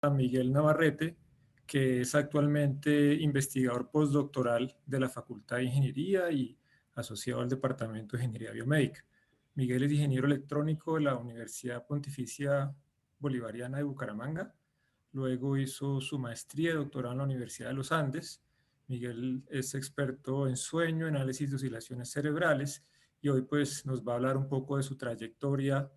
a Miguel Navarrete, que es actualmente investigador postdoctoral de la Facultad de Ingeniería y asociado al Departamento de Ingeniería Biomédica. Miguel es ingeniero electrónico de la Universidad Pontificia Bolivariana de Bucaramanga. Luego hizo su maestría y doctorado en la Universidad de los Andes. Miguel es experto en sueño, análisis de oscilaciones cerebrales, y hoy pues nos va a hablar un poco de su trayectoria,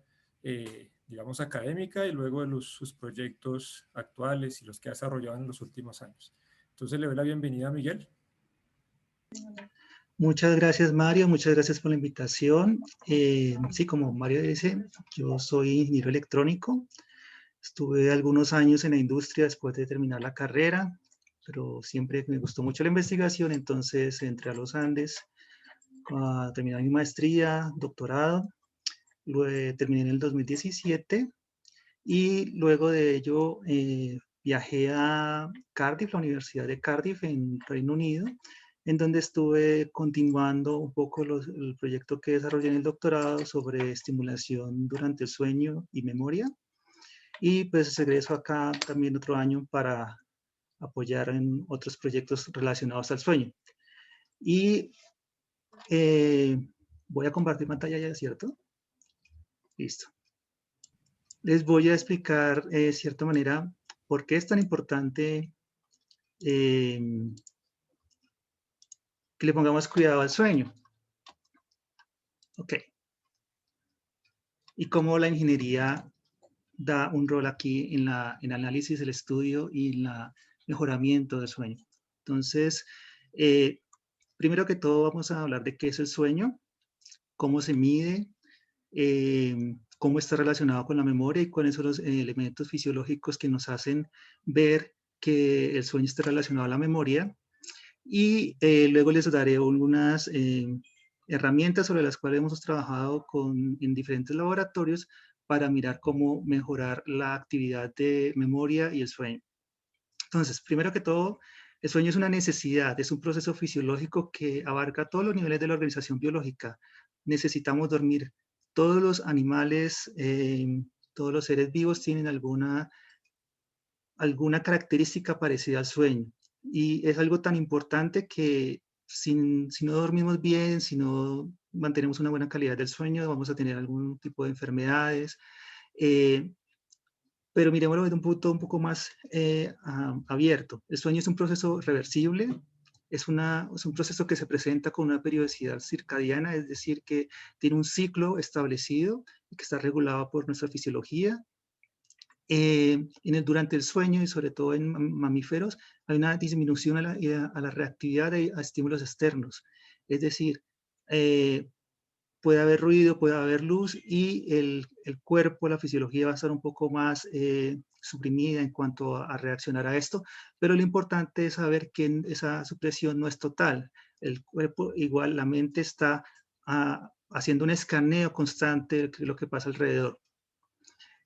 digamos, académica, y luego de sus proyectos actuales y los que ha desarrollado en los últimos años. Entonces le doy la bienvenida a Miguel. Muchas gracias, Mario. Muchas gracias por la invitación. Sí, como Mario dice, yo soy ingeniero electrónico. Estuve algunos años en la industria después de terminar la carrera, pero siempre me gustó mucho la investigación, entonces entré a los Andes a terminar mi maestría, doctorado. Luego terminé en el 2017 y luego de ello viajé a Cardiff, la Universidad de Cardiff en Reino Unido, en donde estuve continuando un poco el proyecto que desarrollé en el doctorado sobre estimulación durante el sueño y memoria. Y pues regreso acá también otro año para apoyar en otros proyectos relacionados al sueño. Y voy a compartir pantalla ya, ¿cierto? Listo. Les voy a explicar de cierta manera por qué es tan importante que le pongamos cuidado al sueño. Ok. Y cómo la ingeniería da un rol aquí en el análisis, el estudio y el mejoramiento del sueño. Entonces, primero que todo vamos a hablar de qué es el sueño, cómo se mide, cómo está relacionado con la memoria y cuáles son los elementos fisiológicos que nos hacen ver que el sueño está relacionado a la memoria. Y luego les daré algunas herramientas sobre las cuales hemos trabajado en diferentes laboratorios para mirar cómo mejorar la actividad de memoria y el sueño. Entonces, primero que todo, el sueño es una necesidad, es un proceso fisiológico que abarca todos los niveles de la organización biológica. Necesitamos dormir. Todos los animales, todos los seres vivos tienen alguna característica parecida al sueño. Y es algo tan importante que si no dormimos bien, si no mantenemos una buena calidad del sueño, vamos a tener algún tipo de enfermedades. Pero miremoslo desde un punto un poco más abierto. El sueño es un proceso reversible, es un proceso que se presenta con una periodicidad circadiana, es decir, que tiene un ciclo establecido y que está regulado por nuestra fisiología. Durante el sueño y sobre todo en mamíferos hay una disminución a la reactividad a estímulos externos. Es decir, puede haber ruido, puede haber luz y el cuerpo, la fisiología va a estar un poco más suprimida en cuanto a reaccionar a esto, pero lo importante es saber que esa supresión no es total. El cuerpo, igual la mente está haciendo un escaneo constante de lo que pasa alrededor.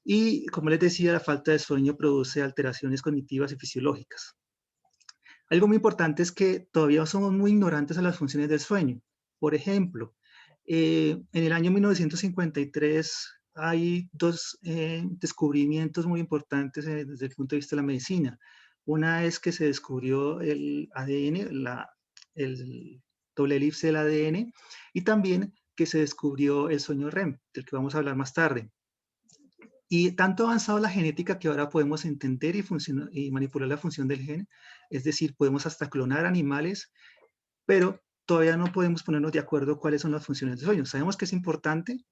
Y como les decía, la falta de sueño produce alteraciones cognitivas y fisiológicas. Algo muy importante es que todavía somos muy ignorantes a las funciones del sueño. Por ejemplo, en el año 1953 hay dos descubrimientos muy importantes desde el punto de vista de la medicina. Una es que se descubrió el ADN, el doble elipse del ADN, y también que se descubrió el sueño REM, del que vamos a hablar más tarde. Y tanto ha avanzado la genética que ahora podemos entender y manipular la función del gen, es decir, podemos hasta clonar animales, pero todavía no podemos ponernos de acuerdo cuáles son las funciones del sueño. Sabemos que es importante,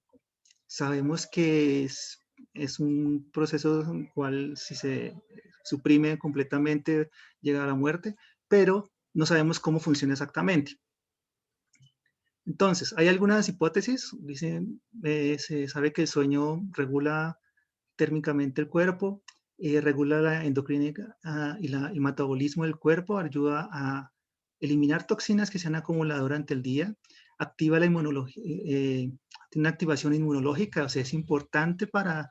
sabemos que es un proceso en el cual si se suprime completamente llega a la muerte, pero no sabemos cómo funciona exactamente. Entonces, hay algunas hipótesis, se sabe que el sueño regula térmicamente el cuerpo, regula la endocrina y el metabolismo del cuerpo, ayuda a eliminar toxinas que se han acumulado durante el día, activa la inmunología, tiene una activación inmunológica, o sea, es importante para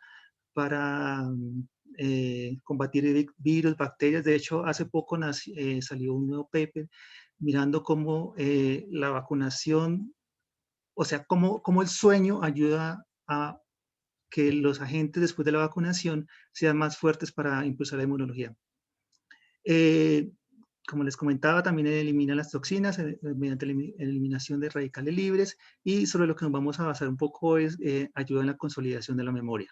combatir virus, bacterias. De hecho, hace poco salió un nuevo paper mirando cómo la vacunación, o sea, cómo el sueño ayuda a que los agentes después de la vacunación sean más fuertes para impulsar la inmunología. Como les comentaba, también elimina las toxinas mediante la eliminación de radicales libres, y sobre lo que nos vamos a basar un poco es ayuda en la consolidación de la memoria.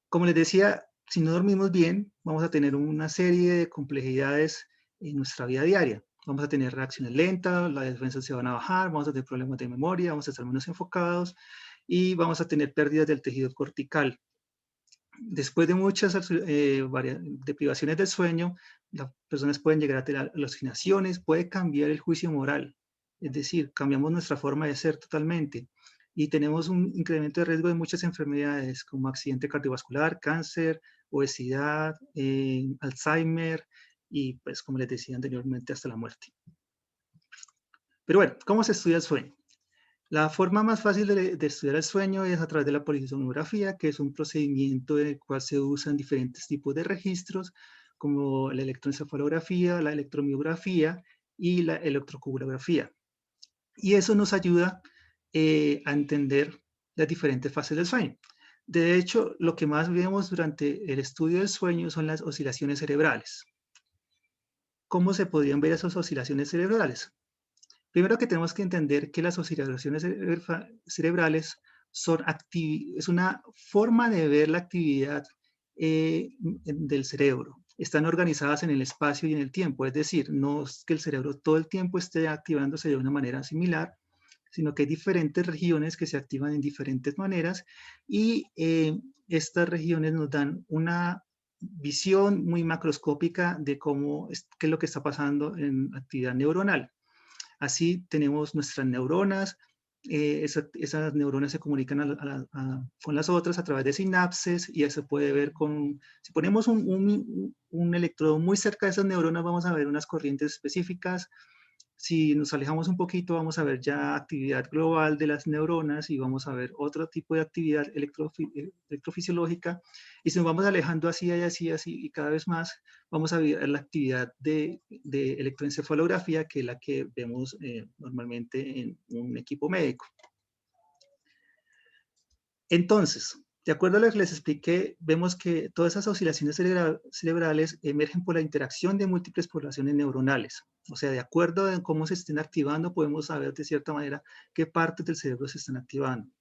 Como les decía, si no dormimos bien, vamos a tener una serie de complejidades en nuestra vida diaria. Vamos a tener reacciones lentas, las defensas se van a bajar, vamos a tener problemas de memoria, vamos a estar menos enfocados y vamos a tener pérdidas del tejido cortical. Después de muchas deprivaciones del sueño, las personas pueden llegar a tener alucinaciones, puede cambiar el juicio moral, es decir, cambiamos nuestra forma de ser totalmente y tenemos un incremento de riesgo de muchas enfermedades como accidente cardiovascular, cáncer, obesidad, Alzheimer y pues como les decía anteriormente hasta la muerte. Pero bueno, ¿cómo se estudia el sueño? La forma más fácil de estudiar el sueño es a través de la polisomnografía, que es un procedimiento en el cual se usan diferentes tipos de registros, como la electroencefalografía, la electromiografía y la electrocoagulografía. Y eso nos ayuda a entender las diferentes fases del sueño. De hecho, lo que más vemos durante el estudio del sueño son las oscilaciones cerebrales. ¿Cómo se podrían ver esas oscilaciones cerebrales? Primero que tenemos que entender que las oscilaciones cerebrales es una forma de ver la actividad del cerebro. Están organizadas en el espacio y en el tiempo, es decir, no es que el cerebro todo el tiempo esté activándose de una manera similar, sino que hay diferentes regiones que se activan en diferentes maneras y estas regiones nos dan una visión muy macroscópica de qué es lo que está pasando en actividad neuronal. Así tenemos nuestras neuronas, esas neuronas se comunican con las otras a través de sinapses y eso se puede ver si ponemos un electrodo muy cerca de esas neuronas vamos a ver unas corrientes específicas. Si nos alejamos un poquito, vamos a ver ya actividad global de las neuronas y vamos a ver otro tipo de actividad electrofisiológica. Y si nos vamos alejando así, así, así, y cada vez más, vamos a ver la actividad de electroencefalografía, que es la que vemos normalmente en un equipo médico. Entonces, de acuerdo a lo que les expliqué, vemos que todas esas oscilaciones cerebrales emergen por la interacción de múltiples poblaciones neuronales. O sea, de acuerdo a cómo se estén activando, podemos saber de cierta manera qué partes del cerebro se están activando.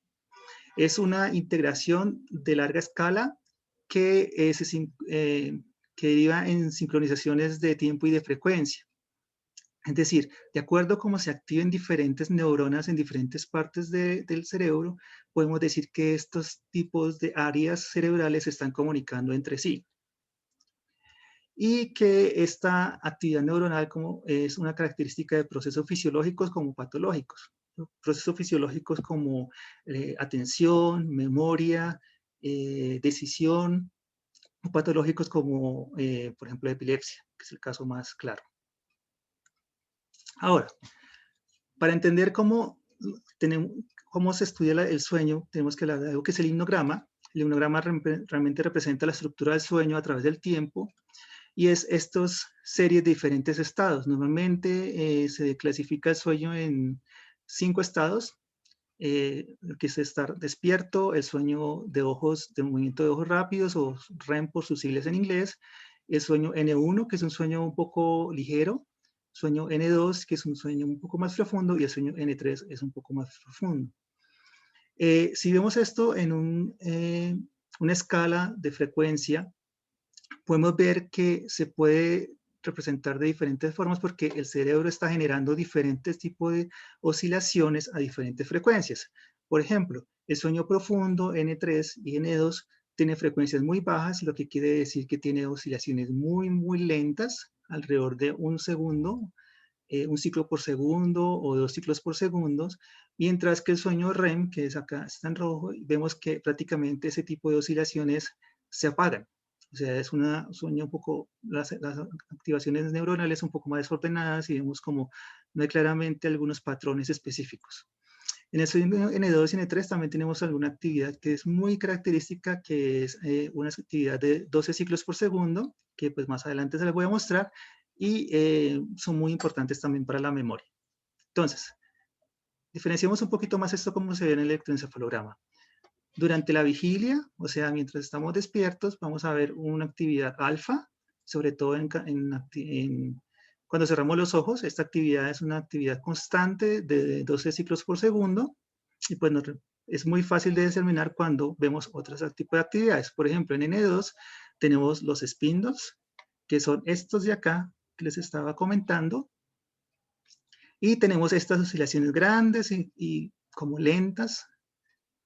Es una integración de larga escala que deriva en sincronizaciones de tiempo y de frecuencia. Es decir, de acuerdo a cómo se activen diferentes neuronas en diferentes partes del cerebro, podemos decir que estos tipos de áreas cerebrales se están comunicando entre sí. Y que esta actividad neuronal es una característica de procesos fisiológicos como patológicos. Procesos fisiológicos como atención, memoria, decisión, o patológicos como, por ejemplo, epilepsia, que es el caso más claro. Ahora, para entender cómo se estudia el sueño, tenemos que hablar de algo que es el himnograma. El himnograma realmente representa la estructura del sueño a través del tiempo y es estas series de diferentes estados. Normalmente se clasifica el sueño en 5 estados, que es estar despierto, el sueño de movimiento de ojos rápidos o REM por sus siglas en inglés, el sueño N1, que es un sueño un poco ligero, sueño N2, que es un sueño un poco más profundo, y el sueño N3 es un poco más profundo. Si vemos esto en una escala de frecuencia, podemos ver que se puede representar de diferentes formas porque el cerebro está generando diferentes tipos de oscilaciones a diferentes frecuencias. Por ejemplo, el sueño profundo N3 y N2 tiene frecuencias muy bajas, lo que quiere decir que tiene oscilaciones muy, muy lentas, alrededor de un segundo, un ciclo por segundo o 2 ciclos por segundo, mientras que el sueño REM, que es acá, está en rojo, vemos que prácticamente ese tipo de oscilaciones se apagan. O sea, es un sueño un poco, las activaciones neuronales un poco más desordenadas y vemos como no hay claramente algunos patrones específicos. En el sueño N2 y N3 también tenemos alguna actividad que es muy característica, que es una actividad de 12 ciclos por segundo, que pues más adelante se les voy a mostrar, y son muy importantes también para la memoria. Entonces, diferenciamos un poquito más esto como se ve en el electroencefalograma. Durante la vigilia, o sea, mientras estamos despiertos, vamos a ver una actividad alfa, sobre todo cuando cerramos los ojos. Esta actividad es una actividad constante de 12 ciclos por segundo, y pues es muy fácil de determinar cuando vemos otros tipos de actividades. Por ejemplo, en N2 tenemos los spindles, que son estos de acá que les estaba comentando, y tenemos estas oscilaciones grandes y como lentas,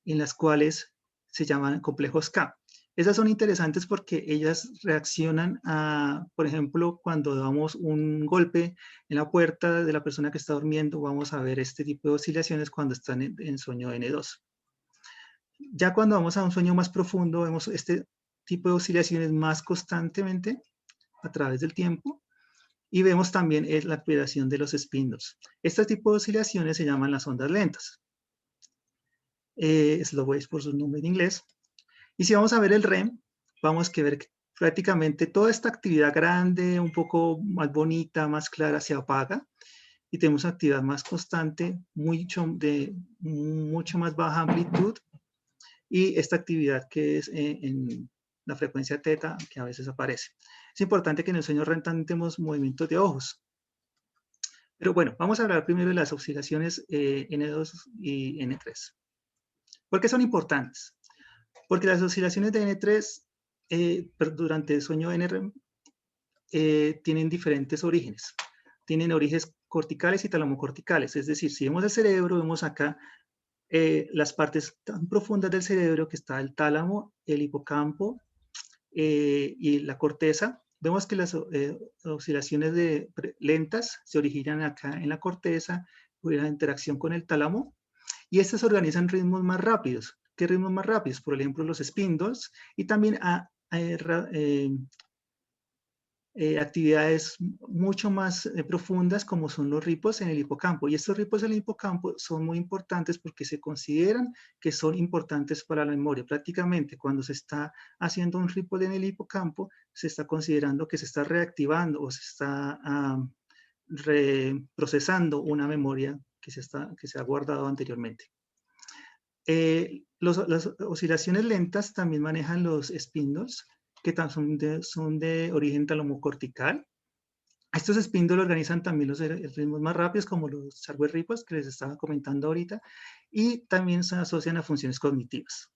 en las cuales se llaman complejos K. Esas son interesantes porque ellas reaccionan a, por ejemplo, cuando damos un golpe en la puerta de la persona que está durmiendo, vamos a ver este tipo de oscilaciones cuando están en sueño N2. Ya cuando vamos a un sueño más profundo, vemos este tipo de oscilaciones más constantemente a través del tiempo, y vemos también la activación de los spindles. Este tipo de oscilaciones se llaman las ondas lentas. Slow waves por su nombre en inglés. Y si vamos a ver el REM, vamos a ver que prácticamente toda esta actividad grande, un poco más bonita, más clara, se apaga, y tenemos actividad más constante, de mucho más baja amplitud, y esta actividad que es en la frecuencia teta, que a veces aparece. Es importante que en el sueño REM también tenemos movimientos de ojos. Pero bueno, vamos a hablar primero de las oscilaciones N2 y N3. ¿Por qué son importantes? Porque las oscilaciones de N3 durante el sueño NREM tienen diferentes orígenes. Tienen orígenes corticales y talamocorticales. Es decir, si vemos el cerebro, vemos acá las partes tan profundas del cerebro, que está el tálamo, el hipocampo y la corteza. Vemos que las oscilaciones lentas se originan acá en la corteza, por la interacción con el tálamo, y estas organizan ritmos más rápidos. ¿Qué ritmos más rápidos? Por ejemplo, los spindles, y también actividades mucho más profundas, como son los ripos en el hipocampo. Y estos ripos en el hipocampo son muy importantes porque se consideran que son importantes para la memoria. Prácticamente cuando se está haciendo un ripple en el hipocampo, se está considerando que se está reactivando o se está reprocesando una memoria que se ha guardado anteriormente. Las oscilaciones lentas también manejan los spindles, que son de origen talomocortical. Estos spindles organizan también los ritmos más rápidos, como los Charcot Ripples que les estaba comentando ahorita, y también se asocian a funciones cognitivas.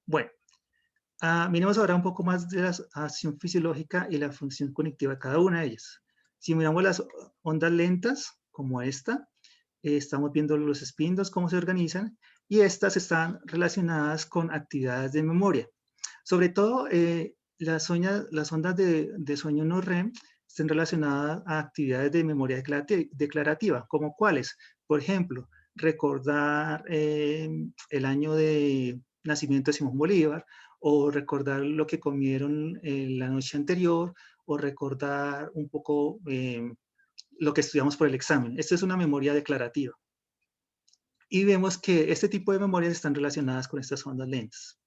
Bueno, miremos ahora un poco más de la acción fisiológica y la función cognitiva de cada una de ellas. Si miramos las ondas lentas, como esta, estamos viendo los spindles, cómo se organizan, y estas están relacionadas con actividades de memoria. Sobre todo, las ondas de sueño no REM están relacionadas a actividades de memoria declarativa, como cuáles. Por ejemplo, recordar el año de nacimiento de Simón Bolívar, o recordar lo que comieron la noche anterior, o recordar un poco lo que estudiamos por el examen. Esta es una memoria declarativa. Y vemos que este tipo de memorias están relacionadas con estas ondas lentas.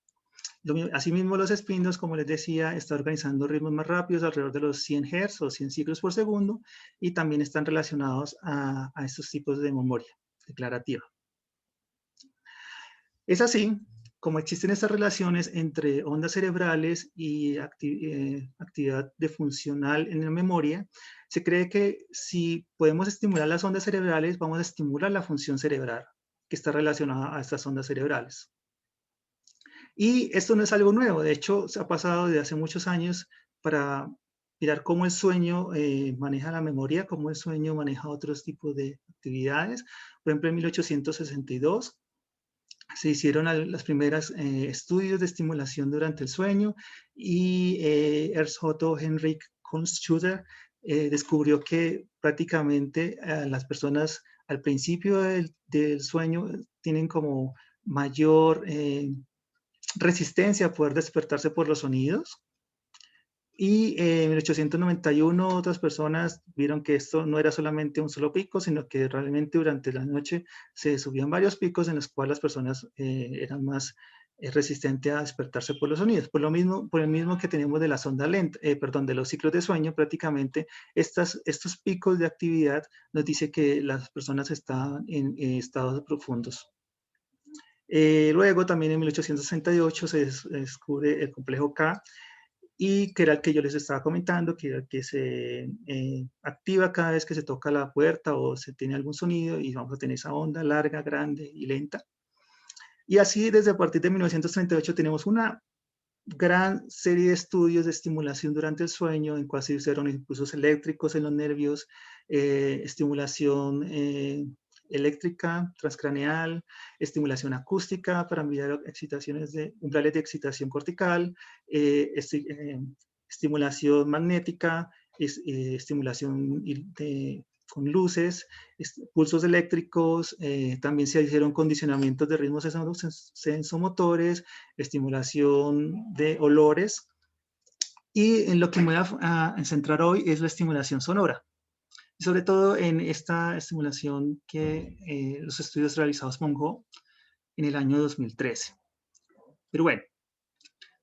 Asimismo, los spindles, como les decía, están organizando ritmos más rápidos, alrededor de los 100 Hz o 100 ciclos por segundo, y también están relacionados a estos tipos de memoria declarativa. Es así como existen estas relaciones entre ondas cerebrales y actividad de funcional en la memoria. Se cree que si podemos estimular las ondas cerebrales, vamos a estimular la función cerebral que está relacionada a estas ondas cerebrales. Y esto no es algo nuevo, de hecho se ha pasado desde hace muchos años para mirar cómo el sueño maneja la memoria, cómo el sueño maneja otros tipos de actividades. Por ejemplo, en 1862 se hicieron los primeros estudios de estimulación durante el sueño, y Ernst Otto Henrik Kunstschüder descubrió que prácticamente las personas al principio del sueño tienen como mayor resistencia a poder despertarse por los sonidos. Y en 1891 otras personas vieron que esto no era solamente un solo pico, sino que realmente durante la noche se subían varios picos en los cuales las personas eran más resistentes a despertarse por los sonidos. Por el mismo que tenemos de la sonda lenta, de los ciclos de sueño, prácticamente estos picos de actividad nos dice que las personas están en estados profundos. Luego también en 1868 se descubre el complejo K, y que era el que yo les estaba comentando, que era el que se activa cada vez que se toca la puerta o se tiene algún sonido, y vamos a tener esa onda larga, grande y lenta. Y así desde a partir de 1938 tenemos una gran serie de estudios de estimulación durante el sueño, en cual se hicieron impulsos eléctricos en los nervios, estimulación eléctrica transcraneal, estimulación acústica para mirar excitaciones de umbrales de excitación cortical, estimulación magnética, estimulación con luces, pulsos eléctricos, también se hicieron condicionamientos de ritmos sensomotores, estimulación de olores, y en lo que me voy a centrar hoy es la estimulación sonora, y sobre todo en esta estimulación que los estudios realizados por Mongo en el año 2013. Pero bueno,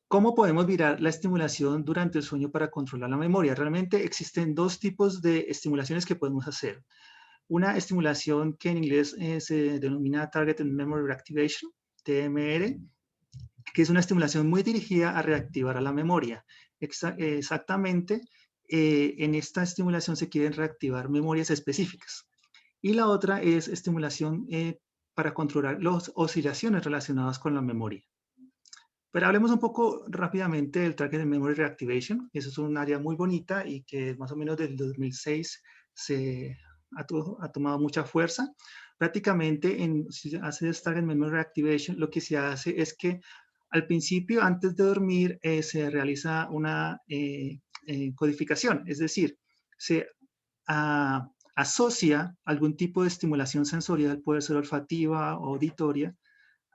¿cómo podemos mirar la estimulación durante el sueño para controlar la memoria? Realmente existen dos tipos de estimulaciones que podemos hacer. Una estimulación que en inglés se denomina Targeted Memory Reactivation, TMR, que es una estimulación muy dirigida a reactivar a la memoria. Exactamente, en esta estimulación se quieren reactivar memorias específicas. Y la otra es estimulación para controlar las oscilaciones relacionadas con la memoria. Pero hablemos un poco rápidamente del Targeted Memory Reactivation. Eso es un área muy bonita y que más o menos del 2006 se ha tomado mucha fuerza. Prácticamente, si se hace Target Memory Reactivation, lo que se hace es que al principio, antes de dormir, se realiza una codificación, es decir, se asocia algún tipo de estimulación sensorial, puede ser olfativa o auditoria,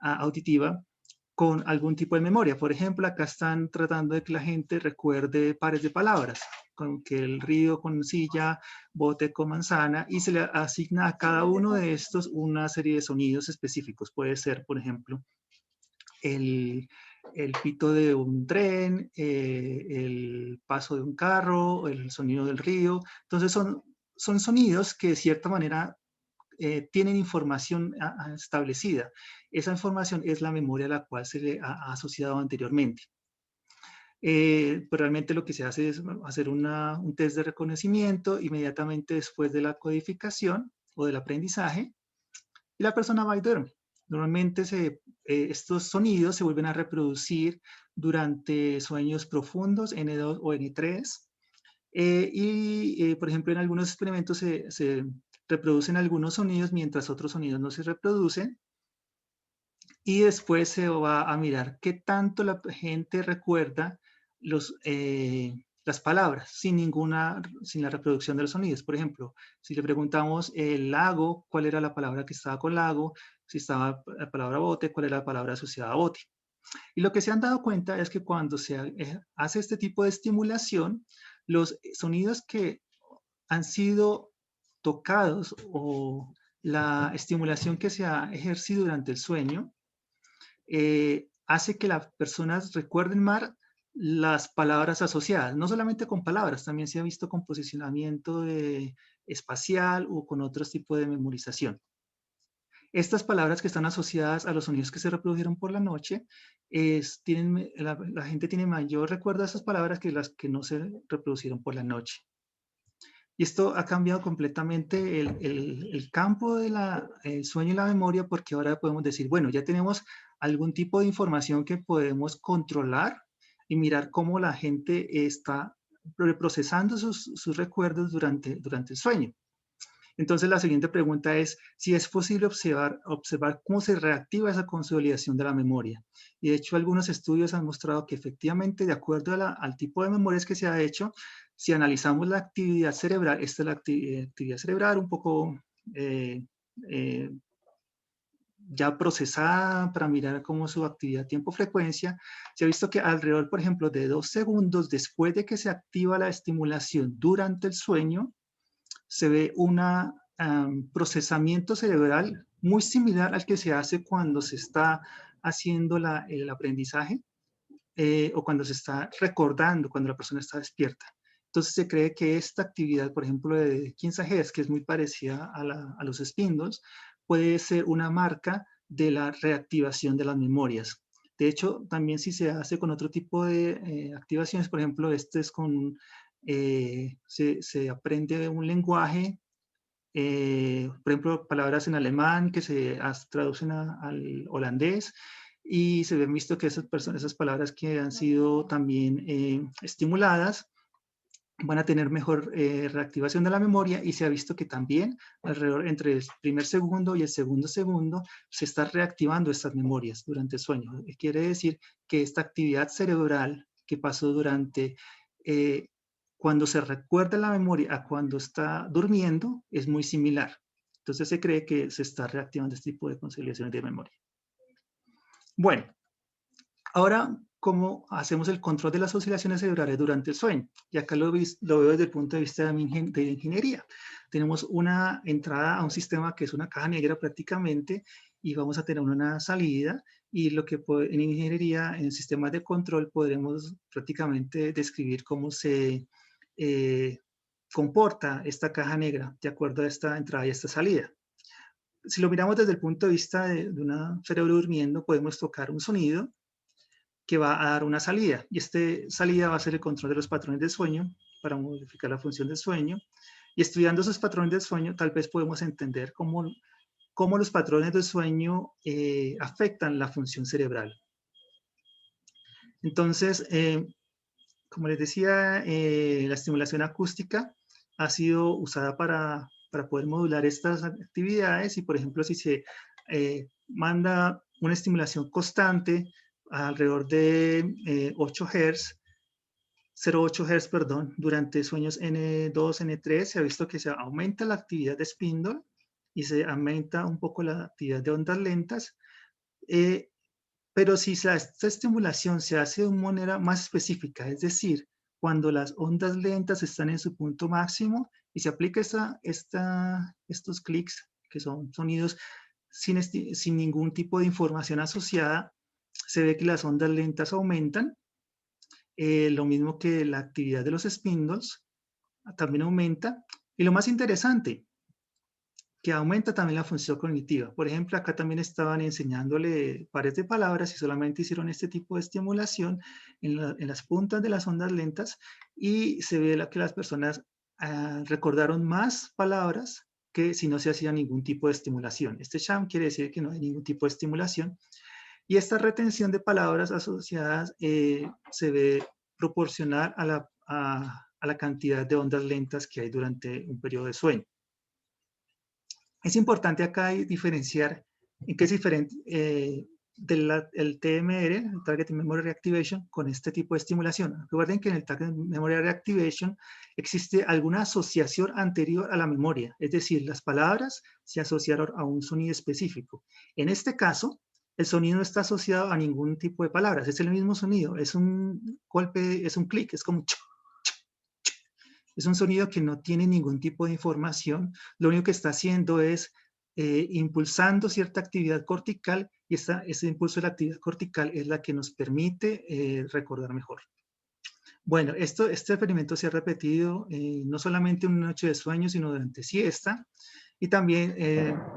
auditiva, con algún tipo de memoria. Por ejemplo, acá están tratando de que la gente recuerde pares de palabras, con que el río con silla, bote con manzana, y se le asigna a cada uno de estos una serie de sonidos específicos. Puede ser, por ejemplo, el pito de un tren, el paso de un carro, el sonido del río. Entonces son sonidos que de cierta manera tienen información establecida. Esa información es la memoria a la cual se le ha asociado anteriormente. Pero realmente lo que se hace es hacer un test de reconocimiento inmediatamente después de la codificación o del aprendizaje, y la persona va y duerme. Normalmente estos sonidos se vuelven a reproducir durante sueños profundos, N2 o N3, por ejemplo, en algunos experimentos se reproducen algunos sonidos mientras otros sonidos no se reproducen, y después se va a mirar qué tanto la gente recuerda las palabras sin la reproducción de los sonidos. Por ejemplo, si le preguntamos el lago, cuál era la palabra que estaba con lago, si estaba la palabra bote, cuál era la palabra asociada a bote. Y lo que se han dado cuenta es que cuando se hace este tipo de estimulación, los sonidos que han sido tocados o la estimulación que se ha ejercido durante el sueño hace que las personas recuerden más las palabras asociadas, no solamente con palabras, también se ha visto con posicionamiento espacial o con otros tipos de memorización. Estas palabras que están asociadas a los sonidos que se reprodujeron por la noche, la gente tiene mayor recuerdo de esas palabras que las que no se reproducieron por la noche. Y esto ha cambiado completamente el campo del sueño y la memoria, porque ahora podemos decir, bueno, ya tenemos algún tipo de información que podemos controlar y mirar cómo la gente está procesando sus recuerdos durante el sueño. Entonces, la siguiente pregunta es si es posible observar cómo se reactiva esa consolidación de la memoria. Y de hecho, algunos estudios han mostrado que efectivamente, de acuerdo al tipo de memorias que se ha hecho, si analizamos la actividad cerebral, esta es la actividad cerebral un poco ya procesada para mirar cómo su actividad tiempo-frecuencia, se ha visto que alrededor, por ejemplo, de 2 segundos después de que se activa la estimulación durante el sueño, se ve un procesamiento cerebral muy similar al que se hace cuando se está haciendo el aprendizaje o cuando se está recordando, cuando la persona está despierta. Entonces se cree que esta actividad, por ejemplo, de 15 Hz, que es muy parecida a los spindles, puede ser una marca de la reactivación de las memorias. De hecho, también si se hace con otro tipo de activaciones, por ejemplo, este es con, se aprende un lenguaje, por ejemplo, palabras en alemán que se traducen al holandés, y se ven visto que esas palabras que han sido también estimuladas van a tener mejor reactivación de la memoria, y se ha visto que también alrededor entre el primer segundo y el segundo segundo se está reactivando estas memorias durante el sueño. Quiere decir que esta actividad cerebral que pasó durante cuando se recuerda la memoria a cuando está durmiendo es muy similar. Entonces se cree que se está reactivando este tipo de consolidaciones de memoria. Bueno, ahora, ¿cómo hacemos el control de las oscilaciones cerebrales durante el sueño? Y acá lo veo desde el punto de vista de ingeniería. Tenemos una entrada a un sistema que es una caja negra prácticamente, y vamos a tener una salida, y lo que en ingeniería, en sistemas de control, podremos prácticamente describir cómo se comporta esta caja negra de acuerdo a esta entrada y esta salida. Si lo miramos desde el punto de vista de un cerebro durmiendo, podemos tocar un sonido que va a dar una salida, y esta salida va a ser el control de los patrones de sueño para modificar la función del sueño. Y estudiando esos patrones del sueño, tal vez podemos entender cómo los patrones del sueño afectan la función cerebral. Entonces, como les decía, la estimulación acústica ha sido usada para poder modular estas actividades, y por ejemplo, si se manda una estimulación constante alrededor de 8 Hz, 0,8 Hz, perdón, durante sueños N2, N3, se ha visto que se aumenta la actividad de Spindle y se aumenta un poco la actividad de ondas lentas, pero si esta estimulación se hace de una manera más específica, es decir, cuando las ondas lentas están en su punto máximo y se aplica estos clics, que son sonidos sin ningún tipo de información asociada, se ve que las ondas lentas aumentan, lo mismo que la actividad de los spindles también aumenta, y lo más interesante, que aumenta también la función cognitiva. Por ejemplo, acá también estaban enseñándole pares de palabras y solamente hicieron este tipo de estimulación en las puntas de las ondas lentas, y se ve que las personas recordaron más palabras que si no se hacía ningún tipo de estimulación. Este sham quiere decir que no hay ningún tipo de estimulación. Y esta retención de palabras asociadas se ve proporcional a la cantidad de ondas lentas que hay durante un periodo de sueño. Es importante acá diferenciar en qué es diferente el TMR, el Target Memory Reactivation, con este tipo de estimulación. Recuerden que en el Target Memory Reactivation existe alguna asociación anterior a la memoria, es decir, las palabras se asociaron a un sonido específico. En este caso, el sonido no está asociado a ningún tipo de palabras, es el mismo sonido, es un golpe, es un clic, es como un es un sonido que no tiene ningún tipo de información, lo único que está haciendo es impulsando cierta actividad cortical, y ese impulso de la actividad cortical es la que nos permite recordar mejor. Bueno, este experimento se ha repetido no solamente en una noche de sueño, sino durante siesta, y también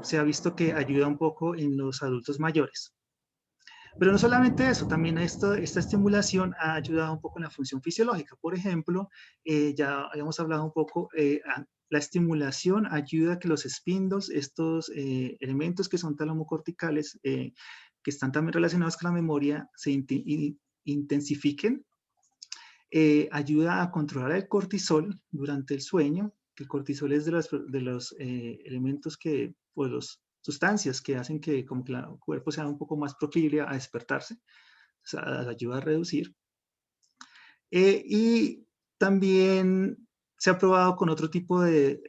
se ha visto que ayuda un poco en los adultos mayores. Pero no solamente eso, también esta estimulación ha ayudado un poco en la función fisiológica. Por ejemplo, ya habíamos hablado un poco, la estimulación ayuda a que los spindles, estos elementos que son talamocorticales, que están también relacionados con la memoria, se intensifiquen. Ayuda a controlar el cortisol durante el sueño. El cortisol es de los elementos que, pues los sustancias que hacen que como que el cuerpo sea un poco más proclive a despertarse, o sea, ayuda a reducir. Y también se ha probado con otro tipo de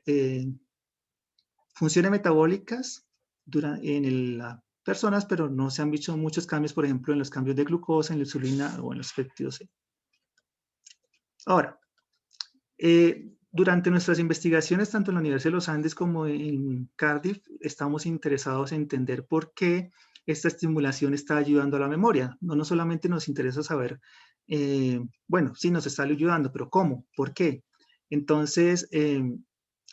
funciones metabólicas en las personas, pero no se han visto muchos cambios, por ejemplo, en los cambios de glucosa, en la insulina o en los péptidos C. Ahora, durante nuestras investigaciones, tanto en la Universidad de los Andes como en Cardiff, estamos interesados en entender por qué esta estimulación está ayudando a la memoria. No solamente nos interesa saber, bueno, sí nos está ayudando, pero ¿cómo? ¿Por qué? Entonces,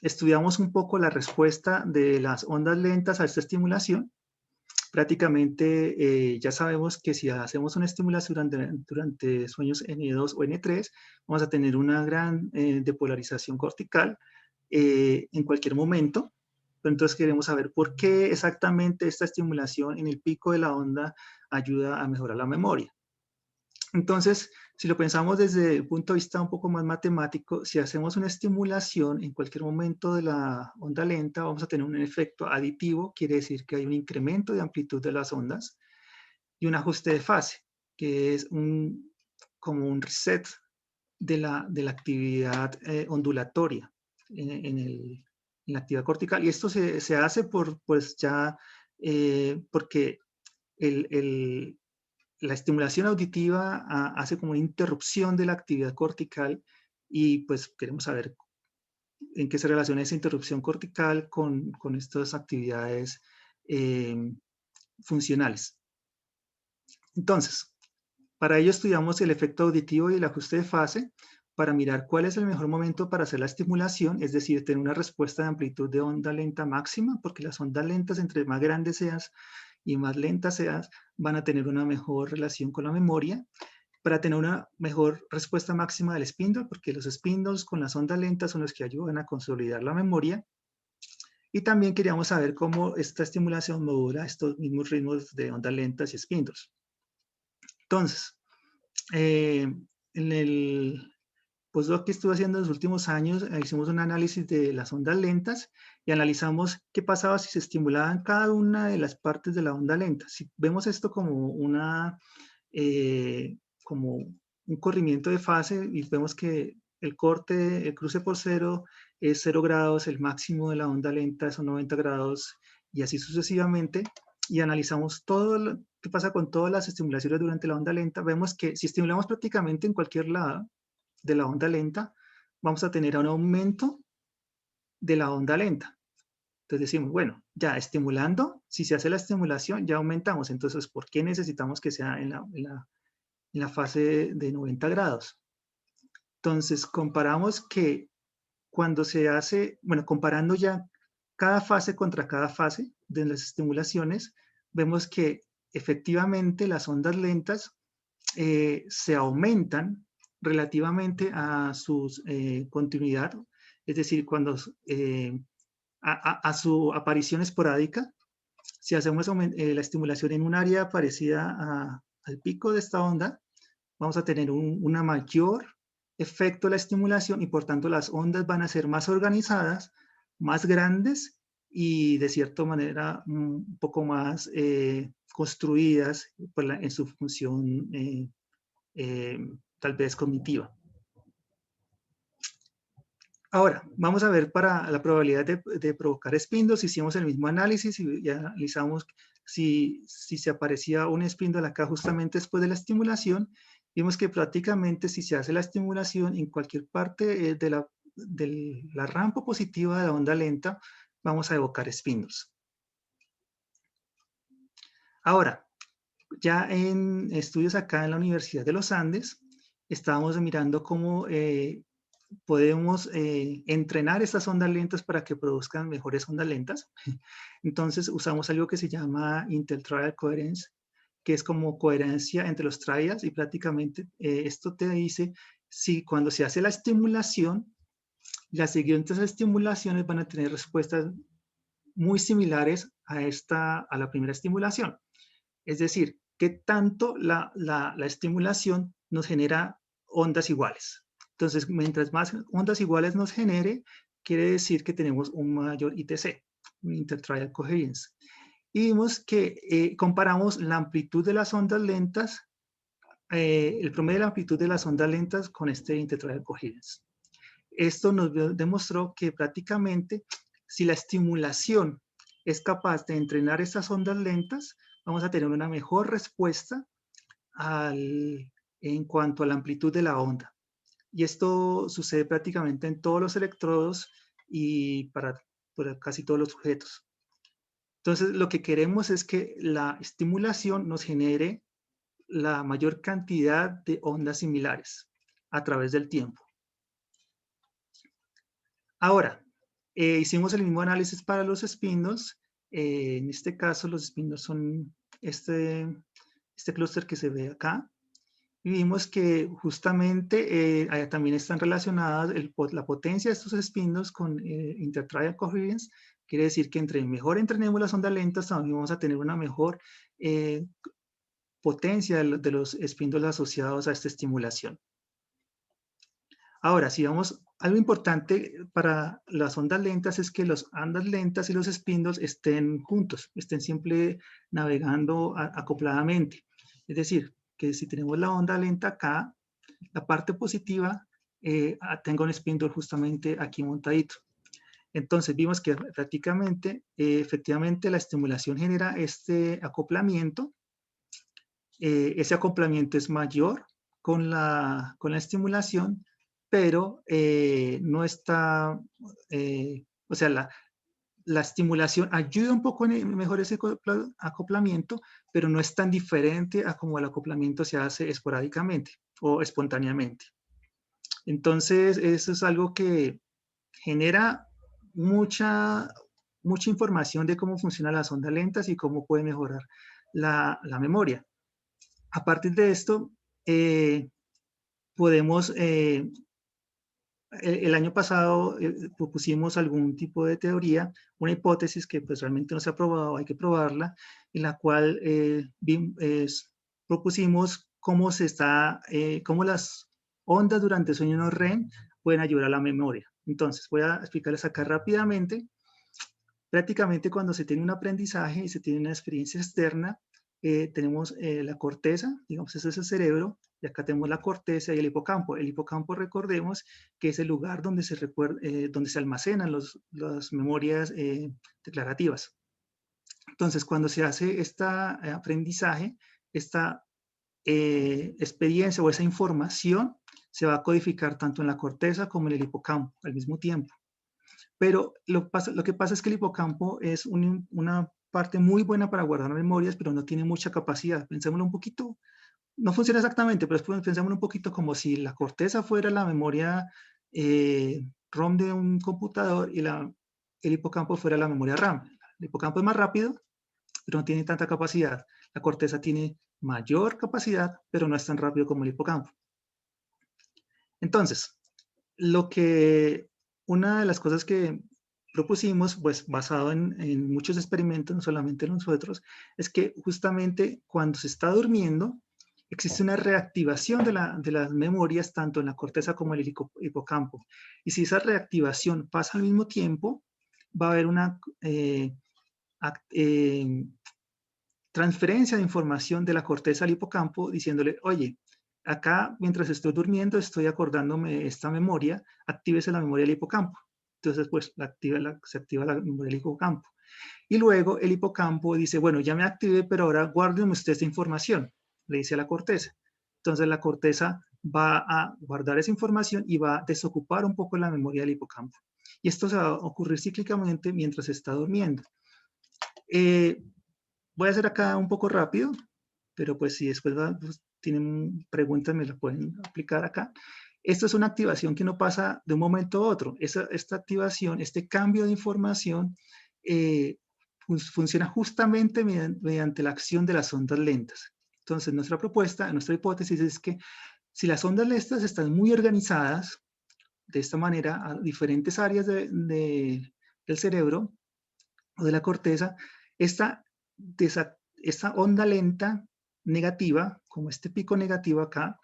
estudiamos un poco la respuesta de las ondas lentas a esta estimulación, prácticamente ya sabemos que si hacemos una estimulación durante sueños N2 o N3, vamos a tener una gran depolarización cortical en cualquier momento. Pero entonces queremos saber por qué exactamente esta estimulación en el pico de la onda ayuda a mejorar la memoria. Entonces, si lo pensamos desde el punto de vista un poco más matemático, si hacemos una estimulación en cualquier momento de la onda lenta, vamos a tener un efecto aditivo, quiere decir que hay un incremento de amplitud de las ondas y un ajuste de fase, que es como un reset de la actividad ondulatoria en la actividad cortical. Y esto se hace pues ya porque la estimulación auditiva hace como una interrupción de la actividad cortical y pues queremos saber en qué se relaciona esa interrupción cortical con estas actividades funcionales. Entonces, para ello estudiamos el efecto auditivo y el ajuste de fase para mirar cuál es el mejor momento para hacer la estimulación, es decir, tener una respuesta de amplitud de onda lenta máxima, porque las ondas lentas, entre más grandes seas y más lentas seas, van a tener una mejor relación con la memoria, para tener una mejor respuesta máxima del spindle, porque los spindles con las ondas lentas son los que ayudan a consolidar la memoria. Y también queríamos saber cómo esta estimulación modula estos mismos ritmos de ondas lentas y spindles. Entonces, en el postdoc que estuve haciendo en los últimos años, hicimos un análisis de las ondas lentas y analizamos qué pasaba si se estimulaban cada una de las partes de la onda lenta. Si vemos esto como un corrimiento de fase y vemos que el cruce por cero es 0 grados, el máximo de la onda lenta son 90 grados y así sucesivamente, y analizamos todo lo que pasa con todas las estimulaciones durante la onda lenta, vemos que si estimulamos prácticamente en cualquier lado de la onda lenta, vamos a tener un aumento de la onda lenta. Entonces decimos, bueno, ya estimulando, si se hace la estimulación, ya aumentamos. Entonces, ¿por qué necesitamos que sea en la fase de 90 grados? Entonces, comparamos que cuando se hace, bueno, comparando ya cada fase contra cada fase de las estimulaciones, vemos que efectivamente las ondas lentas se aumentan relativamente a su continuidad, es decir, cuando a su aparición esporádica, si hacemos la estimulación en un área parecida al pico de esta onda, vamos a tener una mayor efecto de la estimulación y por tanto las ondas van a ser más organizadas, más grandes y de cierta manera un poco más construidas en su función tal vez cognitiva. Ahora, vamos a ver para la probabilidad de provocar spindles. Hicimos el mismo análisis y analizamos si se aparecía un spindle acá justamente después de la estimulación. Vimos que prácticamente si se hace la estimulación en cualquier parte de la rampa positiva de la onda lenta, vamos a evocar spindles. Ahora, ya en estudios acá en la Universidad de los Andes, estábamos mirando cómo podemos entrenar estas ondas lentas para que produzcan mejores ondas lentas. Entonces usamos algo que se llama Intertrial Coherence, que es como coherencia entre los trials y prácticamente esto te dice si cuando se hace la estimulación, las siguientes estimulaciones van a tener respuestas muy similares a la primera estimulación. Es decir, qué tanto la estimulación nos genera ondas iguales. Entonces, mientras más ondas iguales nos genere, quiere decir que tenemos un mayor ITC, un Intertrial Coherence. Y vimos que comparamos la amplitud de las ondas lentas, el promedio de la amplitud de las ondas lentas con este Intertrial Coherence. Esto nos demostró que prácticamente si la estimulación es capaz de entrenar esas ondas lentas, vamos a tener una mejor respuesta en cuanto a la amplitud de la onda. Y esto sucede prácticamente en todos los electrodos y para casi todos los sujetos. Entonces, lo que queremos es que la estimulación nos genere la mayor cantidad de ondas similares a través del tiempo. Ahora, hicimos el mismo análisis para los spindles En este caso, los spindles son este clúster que se ve acá. Y vimos que justamente también están relacionadas la potencia de estos spindles con intertrial coherence. Quiere decir que entre mejor entrenemos las ondas lentas, también vamos a tener una mejor potencia de los spindles asociados a esta estimulación. Ahora, si vamos, algo importante para las ondas lentas es que las ondas lentas y los spindles estén juntos, estén siempre navegando acopladamente. Es decir, que si tenemos la onda lenta acá, la parte positiva tenga un spindle justamente aquí montadito. Entonces vimos que prácticamente, efectivamente, la estimulación genera este acoplamiento. Ese acoplamiento es mayor con la estimulación, pero no está, o sea, la estimulación ayuda un poco en mejorar ese acoplamiento, pero no es tan diferente a como el acoplamiento se hace esporádicamente o espontáneamente. Entonces, eso es algo que genera mucha información de cómo funcionan las ondas lentas y cómo puede mejorar la memoria. A partir de esto, podemos, el año pasado propusimos algún tipo de teoría, una hipótesis que pues realmente no se ha probado, hay que probarla, en la cual propusimos cómo cómo las ondas durante el sueño no REM pueden ayudar a la memoria. Entonces, voy a explicarles acá rápidamente. Prácticamente cuando se tiene un aprendizaje y se tiene una experiencia externa, tenemos la corteza, digamos, ese es el cerebro, y acá tenemos la corteza y el hipocampo. El hipocampo, recordemos, que es el lugar donde donde se almacenan las memorias declarativas. Entonces, cuando se hace este aprendizaje, esta experiencia o esa información se va a codificar tanto en la corteza como en el hipocampo al mismo tiempo. Pero lo que pasa es que el hipocampo es una parte muy buena para guardar memorias, pero no tiene mucha capacidad. Pensémoslo un poquito, no funciona exactamente, pero pensémoslo un poquito como si la corteza fuera la memoria ROM de un computador y el hipocampo fuera la memoria RAM. El hipocampo es más rápido, pero no tiene tanta capacidad. La corteza tiene mayor capacidad, pero no es tan rápido como el hipocampo. Entonces, una de las cosas que propusimos, pues basado en muchos experimentos, no solamente nosotros, es que justamente cuando se está durmiendo, existe una reactivación de las memorias tanto en la corteza como en el hipocampo. Y si esa reactivación pasa al mismo tiempo, va a haber una transferencia de información de la corteza al hipocampo diciéndole, oye, acá mientras estoy durmiendo estoy acordándome esta memoria, actívese la memoria del hipocampo. Entonces, pues se activa la memoria del hipocampo. Y luego el hipocampo dice, bueno, ya me activé, pero ahora guárdeme usted esta información, le dice a la corteza. Entonces la corteza va a guardar esa información y va a desocupar un poco la memoria del hipocampo. Y esto se va a ocurrir cíclicamente mientras está durmiendo. Voy a hacer acá un poco rápido, pero pues si después pues, tienen preguntas me las pueden aplicar acá. Esto es una activación que no pasa de un momento a otro. Esta activación, este cambio de información funciona justamente mediante la acción de las ondas lentas. Entonces, nuestra propuesta, nuestra hipótesis es que si las ondas lentas están muy organizadas de esta manera a diferentes áreas del cerebro o de la corteza, esta onda lenta negativa, como este pico negativo acá,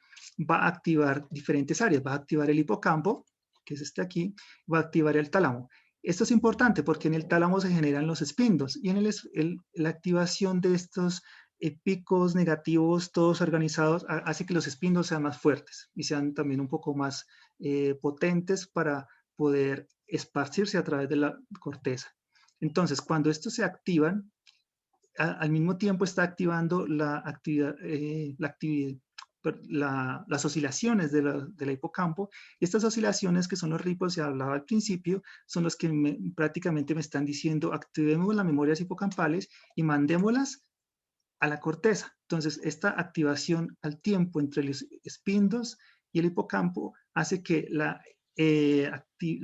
va a activar diferentes áreas. Va a activar el hipocampo, que es este aquí, va a activar el tálamo. Esto es importante porque en el tálamo se generan los spindles y en la activación de estos picos negativos, todos organizados, hace que los spindles sean más fuertes y sean también un poco más potentes para poder esparcirse a través de la corteza. Entonces, cuando estos se activan, al mismo tiempo está activando las oscilaciones de la hipocampo. Y estas oscilaciones, que son los ripples que hablaba al principio, son los que prácticamente me están diciendo activemos las memorias hipocampales y mandémoslas a la corteza. Entonces, esta activación al tiempo entre los spindles y el hipocampo hace que la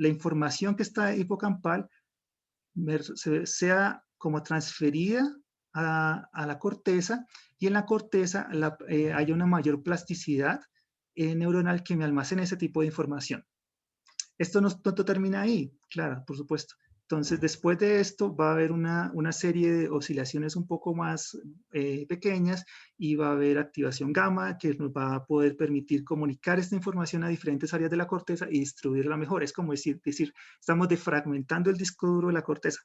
información que está hipocampal sea como transferida a la corteza, y en la corteza hay una mayor plasticidad neuronal que me almacena ese tipo de información. Esto no termina ahí, claro, por supuesto. Entonces, después de esto va a haber una serie de oscilaciones un poco más pequeñas, y va a haber activación gamma que nos va a poder permitir comunicar esta información a diferentes áreas de la corteza y distribuirla mejor. Es como decir estamos defragmentando el disco duro de la corteza.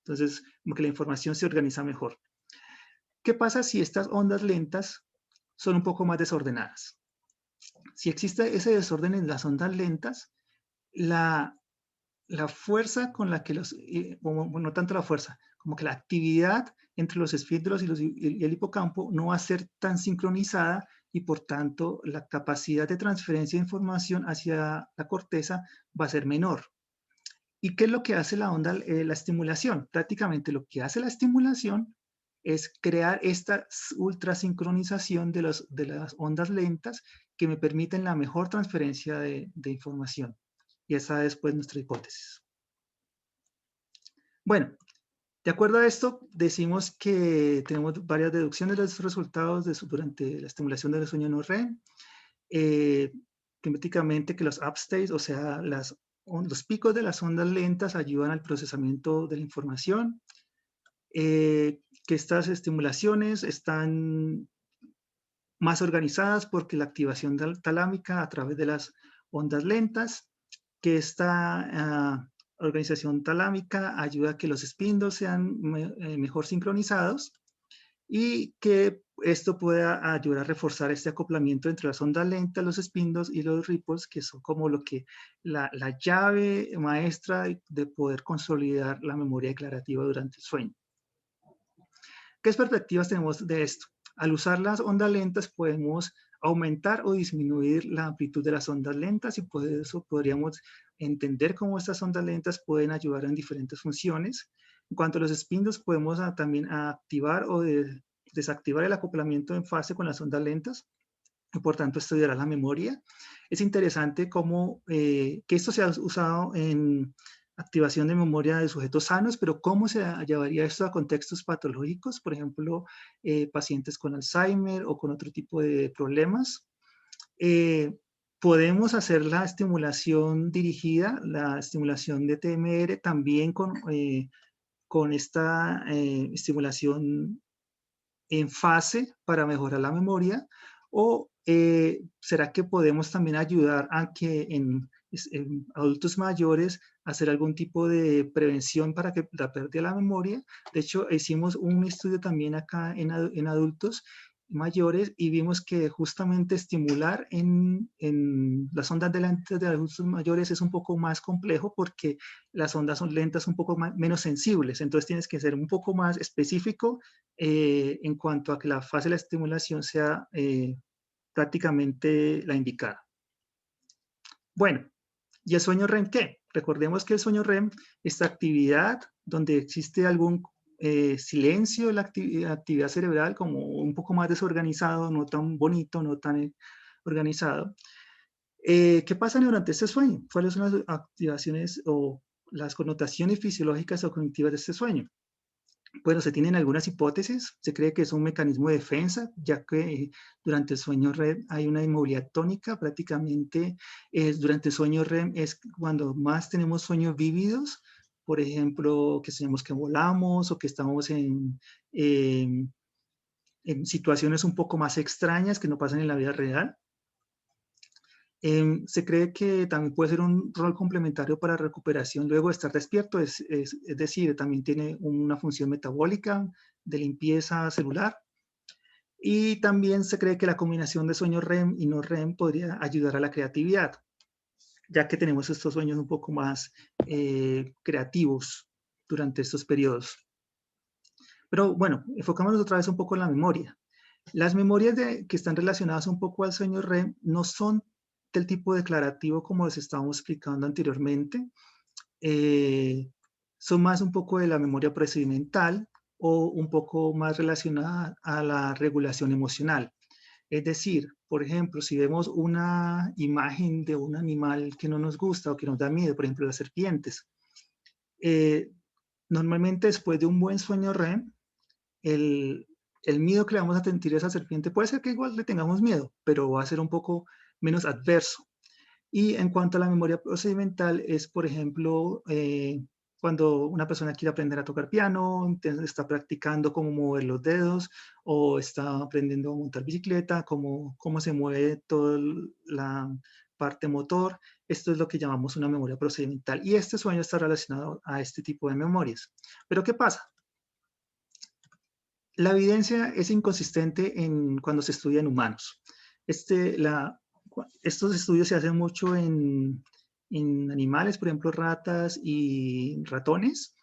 Entonces, como que la información se organiza mejor. ¿Qué pasa si estas ondas lentas son un poco más desordenadas? Si existe ese desorden en las ondas lentas, la fuerza con la que no tanto la fuerza, como que la actividad entre los esfínteros y el hipocampo no va a ser tan sincronizada, y por tanto la capacidad de transferencia de información hacia la corteza va a ser menor. ¿Y qué es lo que hace la estimulación? Prácticamente lo que hace la estimulación es crear esta ultrasincronización de las ondas lentas, que me permiten la mejor transferencia de información. Y esa es pues nuestra hipótesis. Bueno, de acuerdo a esto, decimos que tenemos varias deducciones de los resultados durante la estimulación del sueño no REM. Prácticamente que los upstates, o sea, los picos de las ondas lentas, ayudan al procesamiento de la información. Que estas estimulaciones están más organizadas porque la activación talámica a través de las ondas lentas, que esta organización talámica ayuda a que los spindles sean mejor sincronizados, y que esto pueda ayudar a reforzar este acoplamiento entre las ondas lentas, los spindles y los ripples, que son como la llave maestra de poder consolidar la memoria declarativa durante el sueño. ¿Qué perspectivas tenemos de esto? Al usar las ondas lentas podemos aumentar o disminuir la amplitud de las ondas lentas, y por eso podríamos entender cómo estas ondas lentas pueden ayudar en diferentes funciones. En cuanto a los spindles, podemos también activar o desactivar el acoplamiento en fase con las ondas lentas, y por tanto estudiará la memoria. Es interesante que esto se ha usado en activación de memoria de sujetos sanos, pero ¿cómo se llevaría esto a contextos patológicos? Por ejemplo, pacientes con Alzheimer o con otro tipo de problemas. Podemos hacer la estimulación dirigida, la estimulación de TMR, también con esta estimulación en fase para mejorar la memoria. ¿O será que podemos también ayudar a que en adultos mayores hacer algún tipo de prevención para que la pérdida de la memoria? De hecho, hicimos un estudio también acá en adultos mayores, y vimos que justamente estimular en las ondas lentas de adultos mayores es un poco más complejo, porque las ondas son lentas, un poco menos sensibles. Entonces tienes que ser un poco más específico en cuanto a que la fase de la estimulación sea prácticamente la indicada. Bueno, ¿y el sueño REM qué? Recordemos que el sueño REM, esta actividad donde existe algún silencio de la actividad cerebral, como un poco más desorganizado, no tan bonito, no tan organizado. ¿Qué pasa durante este sueño? ¿Cuáles son las activaciones o las connotaciones fisiológicas o cognitivas de este sueño? Bueno, se tienen algunas hipótesis. Se cree que es un mecanismo de defensa, ya que durante el sueño REM hay una inmovilidad tónica. Prácticamente durante el sueño REM es cuando más tenemos sueños vívidos. Por ejemplo, que soñamos que volamos, o que estamos en situaciones un poco más extrañas que no pasan en la vida real. Se cree que también puede ser un rol complementario para recuperación luego de estar despierto, es decir, también tiene una función metabólica de limpieza celular. Y también se cree que la combinación de sueño REM y no REM podría ayudar a la creatividad, ya que tenemos estos sueños un poco más creativos durante estos periodos. Pero bueno, enfocémonos otra vez un poco en la memoria. Las memorias que están relacionadas un poco al sueño REM no son del tipo declarativo como les estábamos explicando anteriormente. Son más un poco de la memoria procedimental, o un poco más relacionada a la regulación emocional. Es decir, por ejemplo, si vemos una imagen de un animal que no nos gusta o que nos da miedo, por ejemplo, las serpientes, Normalmente después de un buen sueño REM, el miedo que le vamos a sentir a esa serpiente puede ser que igual le tengamos miedo, pero va a ser un poco menos adverso. Y en cuanto a la memoria procedimental, es, por ejemplo, cuando una persona quiere aprender a tocar piano, entonces está practicando cómo mover los dedos, o está aprendiendo a montar bicicleta, cómo se mueve toda la parte motor. Esto es lo que llamamos una memoria procedimental. Y este sueño está relacionado a este tipo de memorias. Pero ¿qué pasa? La evidencia es inconsistente cuando se estudia en humanos. Estos estudios se hacen mucho en animales, por ejemplo, ratas y ratones,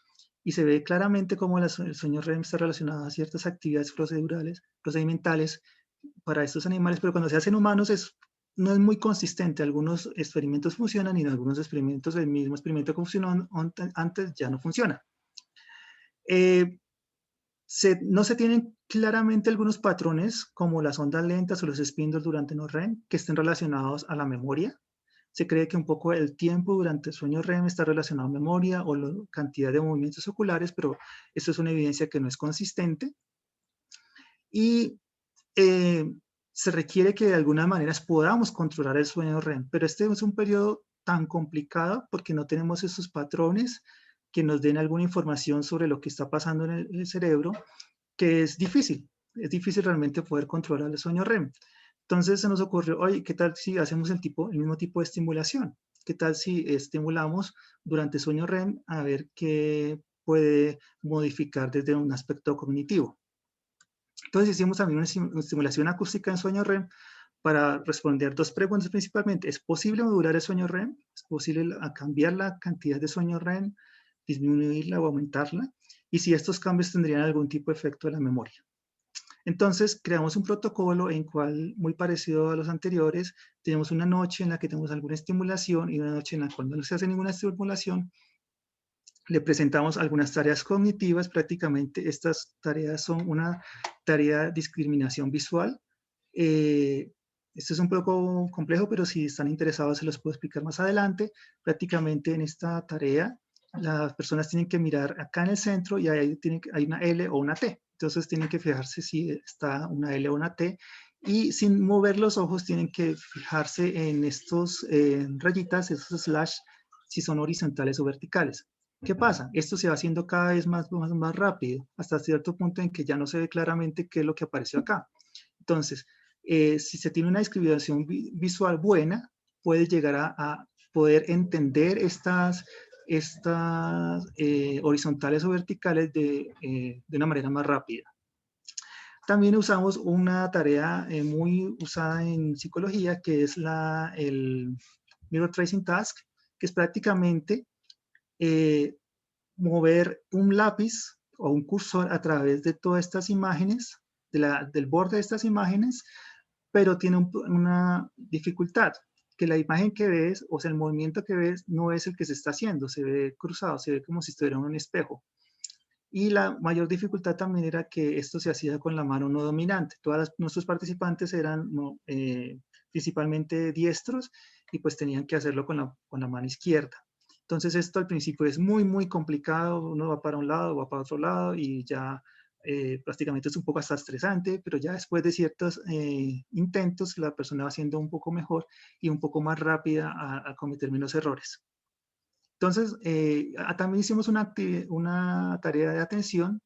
y se ve claramente cómo el sueño REM está relacionado a ciertas actividades procedimentales para estos animales, pero cuando se hacen humanos no es muy consistente. Algunos experimentos funcionan y en algunos experimentos el mismo experimento que funcionó antes ya no funciona. No se tienen claramente algunos patrones como las ondas lentas o los spindles durante no REM que estén relacionados a la memoria. Se cree que un poco el tiempo durante el sueño REM está relacionado a memoria o la cantidad de movimientos oculares, pero esto es una evidencia que no es consistente. Y se requiere que de alguna manera podamos controlar el sueño REM, pero este es un periodo tan complicado porque no tenemos esos patrones que nos den alguna información sobre lo que está pasando en el cerebro, que es difícil realmente poder controlar el sueño REM. Entonces se nos ocurrió, oye, ¿qué tal si hacemos el mismo tipo de estimulación? ¿Qué tal si estimulamos durante el sueño REM a ver qué puede modificar desde un aspecto cognitivo? Entonces hicimos también una estimulación acústica en sueño REM para responder dos preguntas principalmente. ¿Es posible modular el sueño REM? ¿Es posible cambiar la cantidad de sueño REM, disminuirla o aumentarla? Y si estos cambios tendrían algún tipo de efecto en la memoria. Entonces creamos un protocolo en cual, muy parecido a los anteriores, tenemos una noche en la que tenemos alguna estimulación y una noche en la cual no se hace ninguna estimulación. Le presentamos algunas tareas cognitivas. Prácticamente estas tareas son una tarea de discriminación visual. Esto es un poco complejo, pero si están interesados se los puedo explicar más adelante. Prácticamente en esta tarea las personas tienen que mirar acá en el centro y ahí hay una L o una T. Entonces tienen que fijarse si está una L o una T y sin mover los ojos tienen que fijarse en estos rayitas, estos slash, si son horizontales o verticales. ¿Qué pasa? Esto se va haciendo cada vez más rápido, hasta cierto punto en que ya no se ve claramente qué es lo que apareció acá. Entonces, si se tiene una discriminación visual buena, puede llegar a poder entender estas horizontales o verticales de una manera más rápida. También usamos una tarea muy usada en psicología, que es el Mirror Tracing Task, que es prácticamente mover un lápiz o un cursor a través de todas estas imágenes, del borde de estas imágenes, pero tiene una dificultad, que la imagen que ves, o sea, el movimiento que ves, no es el que se está haciendo, se ve cruzado, se ve como si estuviera en un espejo. Y la mayor dificultad también era que esto se hacía con la mano no dominante. Nuestros participantes eran principalmente diestros y pues tenían que hacerlo con la mano izquierda. Entonces esto al principio es muy complicado, uno va para un lado, va para otro lado y ya prácticamente es un poco hasta estresante, pero ya después de ciertos intentos la persona va siendo un poco mejor y un poco más rápida a cometer menos errores. Entonces, también hicimos una tarea de atención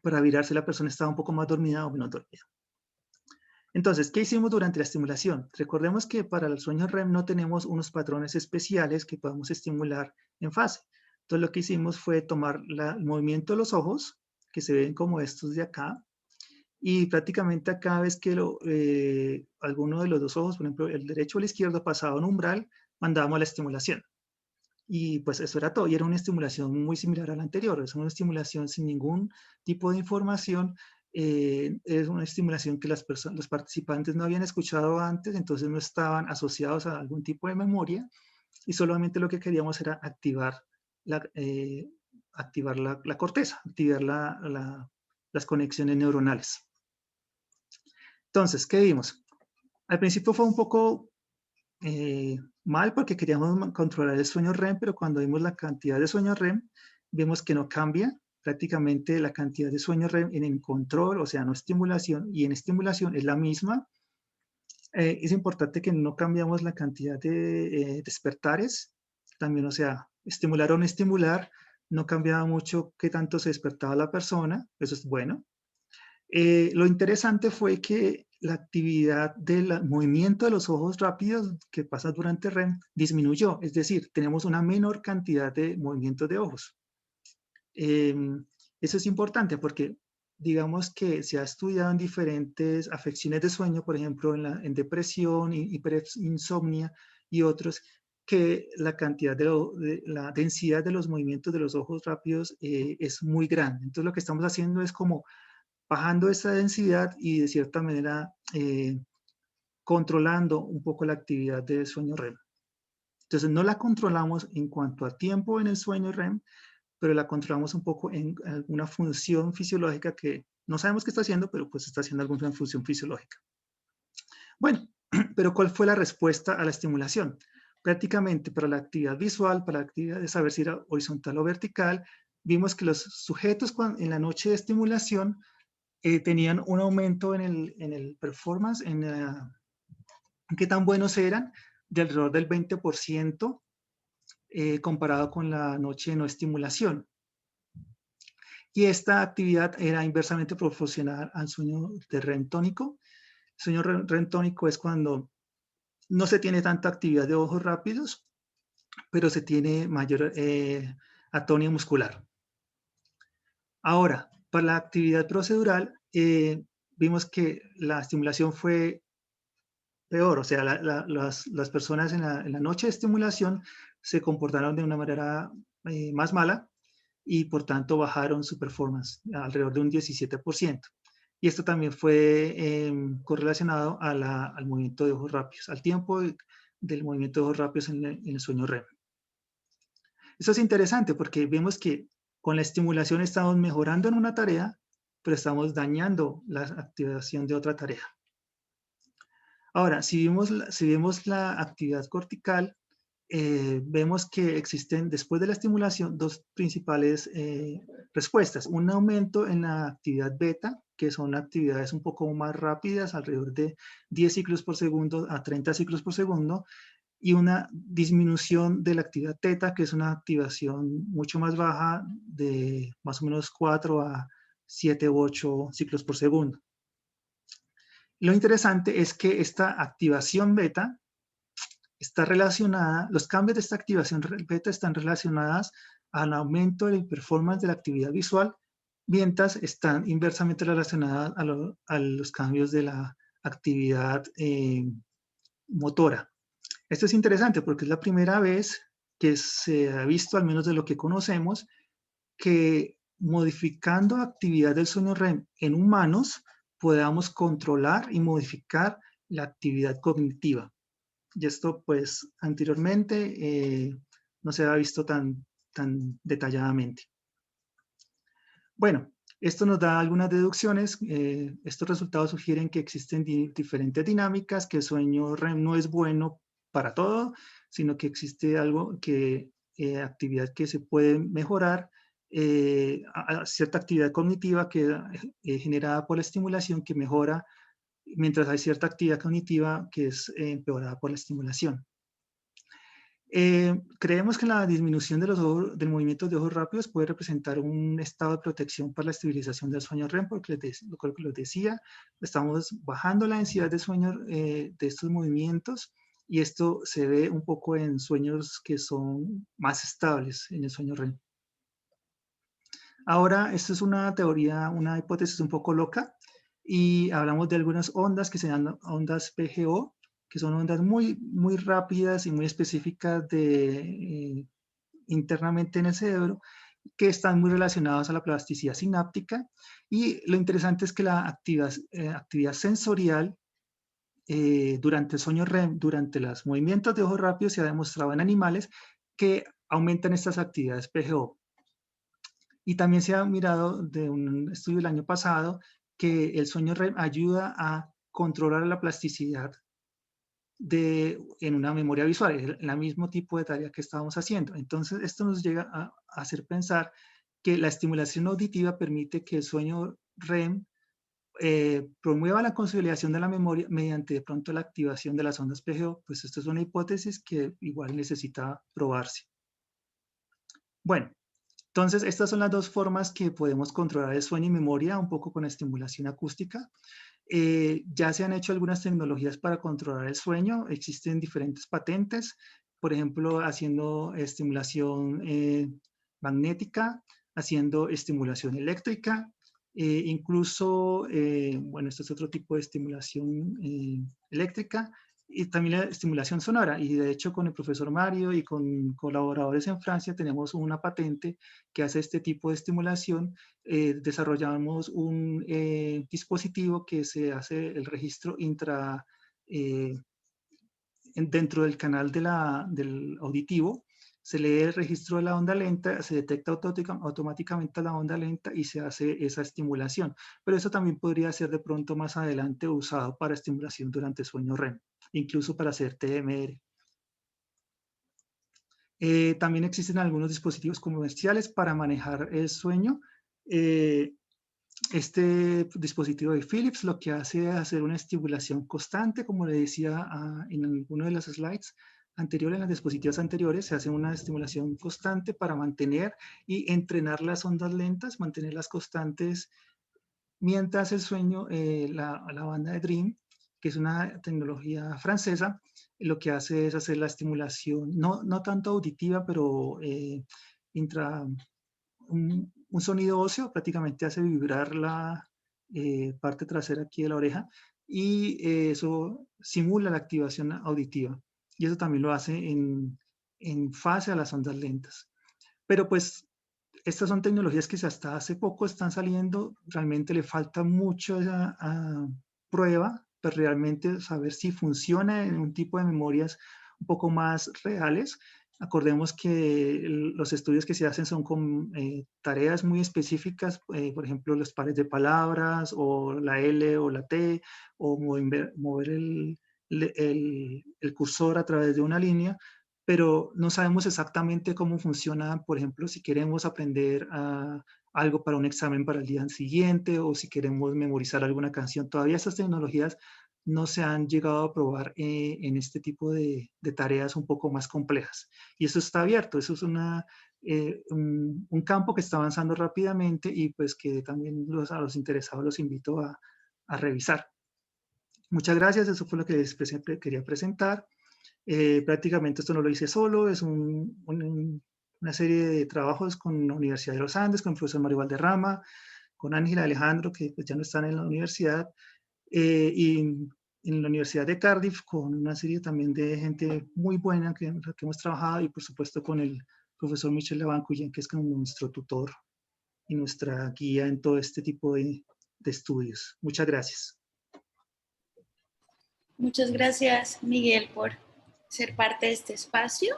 para mirar si la persona estaba un poco más dormida o menos dormida. Entonces, ¿qué hicimos durante la estimulación? Recordemos que para el sueño REM no tenemos unos patrones especiales que podamos estimular en fase. Entonces, lo que hicimos fue tomar el movimiento de los ojos, que se ven como estos de acá, y prácticamente a cada vez que alguno de los dos ojos, por ejemplo, el derecho o el izquierdo, pasaba un umbral, mandábamos la estimulación. Y pues eso era todo, y era una estimulación muy similar a la anterior, es una estimulación sin ningún tipo de información, es una estimulación que los participantes no habían escuchado antes, entonces no estaban asociados a algún tipo de memoria, y solamente lo que queríamos era activar la corteza, activar las conexiones neuronales. Entonces, ¿qué vimos? Al principio fue un poco mal porque queríamos controlar el sueño REM, pero cuando vimos la cantidad de sueño REM, vemos que no cambia prácticamente la cantidad de sueño REM en el control, o sea, no estimulación, y en estimulación es la misma. Es importante que no cambiamos la cantidad de despertares, también, o sea, estimular o no estimular, no cambiaba mucho qué tanto se despertaba la persona, eso es bueno. Lo interesante fue que la actividad del movimiento de los ojos rápidos que pasa durante REM disminuyó, es decir, tenemos una menor cantidad de movimientos de ojos. Eso es importante porque digamos que se ha estudiado en diferentes afecciones de sueño, por ejemplo, en depresión, hiperinsomnia y otros, que la cantidad de la densidad de los movimientos de los ojos rápidos es muy grande. Entonces lo que estamos haciendo es como bajando esa densidad y de cierta manera controlando un poco la actividad del sueño REM. Entonces no la controlamos en cuanto a tiempo en el sueño REM, pero la controlamos un poco en alguna función fisiológica que no sabemos qué está haciendo, pero pues está haciendo alguna función fisiológica. Bueno, pero ¿cuál fue la respuesta a la estimulación? Prácticamente para la actividad visual, para la actividad de saber si era horizontal o vertical, vimos que los sujetos en la noche de estimulación tenían un aumento en el performance, en qué tan buenos eran, de alrededor del 20% comparado con la noche de no estimulación. Y esta actividad era inversamente proporcional al sueño de REM tónico. El sueño REM tónico es cuando no se tiene tanta actividad de ojos rápidos, pero se tiene mayor atonia muscular. Ahora, para la actividad procedural, vimos que la estimulación fue peor, o sea, las personas en la noche de estimulación se comportaron de una manera más mala y por tanto bajaron su performance alrededor de un 17%. Y esto también fue correlacionado al movimiento de ojos rápidos, al tiempo del movimiento de ojos rápidos en el sueño REM. Eso es interesante porque vemos que con la estimulación estamos mejorando en una tarea, pero estamos dañando la activación de otra tarea. Ahora, si vemos la actividad cortical, vemos que existen, después de la estimulación, dos principales respuestas. Un aumento en la actividad beta, que son actividades un poco más rápidas, alrededor de 10 ciclos por segundo a 30 ciclos por segundo, y una disminución de la actividad teta, que es una activación mucho más baja, de más o menos 4 a 7 u 8 ciclos por segundo. Lo interesante es que esta activación beta está relacionada, los cambios de esta activación beta están relacionadas al aumento del performance de la actividad visual, mientras están inversamente relacionadas a los cambios de la actividad motora. Esto es interesante porque es la primera vez que se ha visto, al menos de lo que conocemos, que modificando actividad del sueño REM en humanos podamos controlar y modificar la actividad cognitiva. Y esto, pues, anteriormente no se había visto tan detalladamente. Bueno, esto nos da algunas deducciones. Estos resultados sugieren que existen diferentes dinámicas, que el sueño REM no es bueno para todo, sino que existe algo que, actividad que se puede mejorar, cierta actividad cognitiva que generada por la estimulación que mejora, mientras hay cierta actividad cognitiva que es empeorada por la estimulación. Creemos que la disminución del movimiento de ojos rápidos puede representar un estado de protección para la estabilización del sueño REM, porque lo que les decía, estamos bajando la densidad de sueño de estos movimientos, y esto se ve un poco en sueños que son más estables en el sueño REM. Ahora, esto es una teoría, una hipótesis un poco loca, y hablamos de algunas ondas que se llaman ondas PGO, que son ondas muy, muy rápidas y muy específicas internamente en el cerebro, que están muy relacionadas a la plasticidad sináptica. Y lo interesante es que la actividad sensorial durante el sueño REM, durante los movimientos de ojos rápidos, se ha demostrado en animales que aumentan estas actividades PGO. Y también se ha mirado de un estudio del año pasado que el sueño REM ayuda a controlar la plasticidad en una memoria visual, el mismo tipo de tarea que estábamos haciendo. Entonces, esto nos llega a hacer pensar que la estimulación auditiva permite que el sueño REM promueva la consolidación de la memoria mediante de pronto la activación de las ondas PGO. Pues esto es una hipótesis que igual necesita probarse. Bueno, entonces estas son las dos formas que podemos controlar el sueño y memoria, un poco con estimulación acústica. Ya se han hecho algunas tecnologías para controlar el sueño, existen diferentes patentes, por ejemplo, haciendo estimulación magnética, haciendo estimulación eléctrica, incluso, bueno, esto es otro tipo de estimulación eléctrica, y también la estimulación sonora. Y de hecho, con el profesor Mario y con colaboradores en Francia tenemos una patente que hace este tipo de estimulación. Desarrollamos un dispositivo que se hace el registro dentro del canal del auditivo. Se lee el registro de la onda lenta, se detecta automáticamente la onda lenta y se hace esa estimulación. Pero eso también podría ser de pronto más adelante usado para estimulación durante sueño REM, incluso para hacer TMR. También existen algunos dispositivos comerciales para manejar el sueño. Este dispositivo de Philips lo que hace es hacer una estimulación constante, como le decía en alguno de los slides anteriores, en los dispositivos anteriores, se hace una estimulación constante para mantener y entrenar las ondas lentas, mantenerlas constantes mientras el sueño, la banda de Dream, que es una tecnología francesa, lo que hace es hacer la estimulación, no tanto auditiva, pero intra, un sonido óseo, prácticamente hace vibrar la parte trasera aquí de la oreja y eso simula la activación auditiva. Y eso también lo hace en fase a las ondas lentas. Pero pues estas son tecnologías que hasta hace poco están saliendo, realmente le falta mucho a prueba para realmente saber si funciona en un tipo de memorias un poco más reales. Acordemos que los estudios que se hacen son con tareas muy específicas, por ejemplo, los pares de palabras, o la L o la T, o mover el cursor a través de una línea, pero no sabemos exactamente cómo funciona, por ejemplo, si queremos aprender algo para un examen para el día siguiente o si queremos memorizar alguna canción. Todavía estas tecnologías no se han llegado a probar en este tipo de tareas un poco más complejas. Y eso está abierto, eso es un campo que está avanzando rápidamente y pues que también a los interesados los invito a revisar. Muchas gracias, eso fue lo que les quería presentar. Prácticamente esto no lo hice solo, es una serie de trabajos con la Universidad de los Andes, con el profesor Mario Valderrama, con Ángela Alejandro, que pues ya no están en la universidad, y en la Universidad de Cardiff, con una serie también de gente muy buena que hemos trabajado, y por supuesto con el profesor Michel Labancuyen, que es como nuestro tutor y nuestra guía en todo este tipo de estudios. Muchas gracias. Muchas gracias, Miguel, por ser parte de este espacio.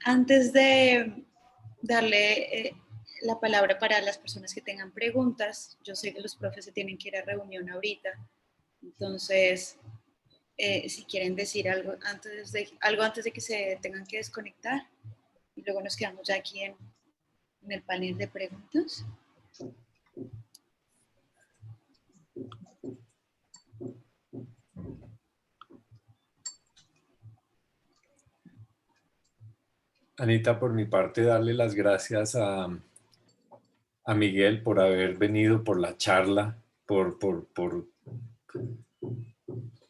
Antes de darle la palabra para las personas que tengan preguntas, yo sé que los profes se tienen que ir a reunión ahorita, entonces, si quieren decir algo antes de que se tengan que desconectar, y luego nos quedamos ya aquí en el panel de preguntas. Anita, por mi parte, darle las gracias a Miguel por haber venido, por la charla, por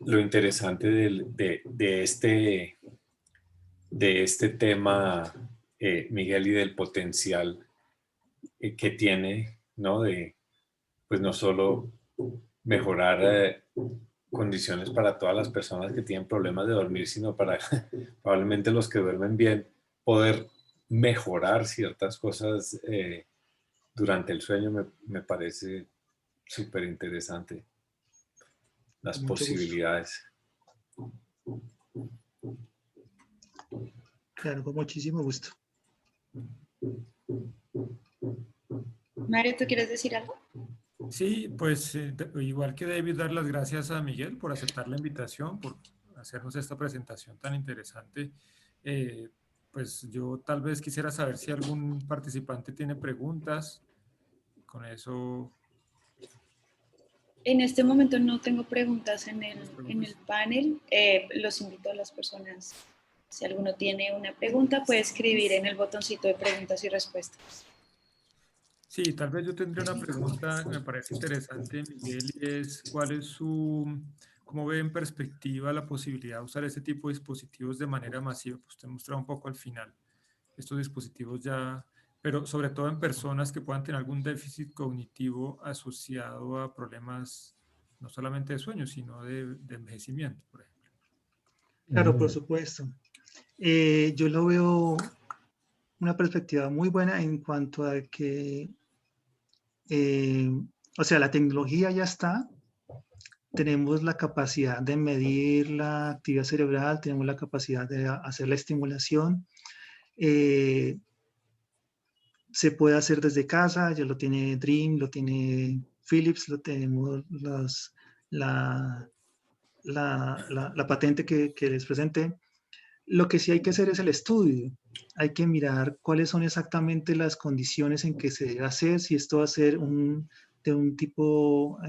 lo interesante de este tema, Miguel, y del potencial que tiene, ¿no? Pues no solo mejorar condiciones para todas las personas que tienen problemas de dormir, sino para probablemente los que duermen bien, poder mejorar ciertas cosas durante el sueño. Me parece súper interesante las posibilidades. Claro, con muchísimo gusto. Mario, ¿tú quieres decir algo? Sí, pues igual que David, dar las gracias a Miguel por aceptar la invitación, por hacernos esta presentación tan interesante. Pues yo tal vez quisiera saber si algún participante tiene preguntas. Con eso... En este momento no tengo preguntas en el panel. Los invito a las personas, si alguno tiene una pregunta, puede escribir en el botoncito de preguntas y respuestas. Sí, tal vez yo tendría una pregunta que me parece interesante, Miguel, y es ¿cuál es cómo ve en perspectiva la posibilidad de usar este tipo de dispositivos de manera masiva? Pues usted mostraba un poco al final estos dispositivos ya, pero sobre todo en personas que puedan tener algún déficit cognitivo asociado a problemas no solamente de sueño, sino de envejecimiento, por ejemplo. Claro, por supuesto. Yo lo veo una perspectiva muy buena en cuanto a que, o sea, la tecnología ya está, tenemos la capacidad de medir la actividad cerebral, tenemos la capacidad de hacer la estimulación, se puede hacer desde casa, ya lo tiene Dream, lo tiene Philips, lo tenemos la patente que les presenté. Lo que sí hay que hacer es el estudio. Hay que mirar cuáles son exactamente las condiciones en que se debe hacer, si esto va a ser de un tipo,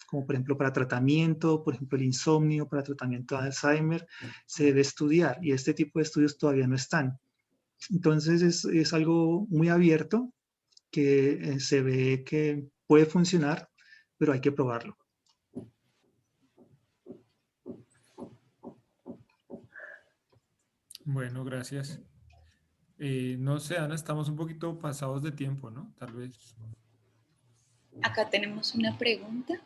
como por ejemplo para tratamiento, por ejemplo el insomnio, para tratamiento de Alzheimer, se debe estudiar y este tipo de estudios todavía no están. Entonces es algo muy abierto que se ve que puede funcionar, pero hay que probarlo. Bueno, gracias. No sé, Ana, estamos un poquito pasados de tiempo, ¿no? Tal vez. Acá tenemos una pregunta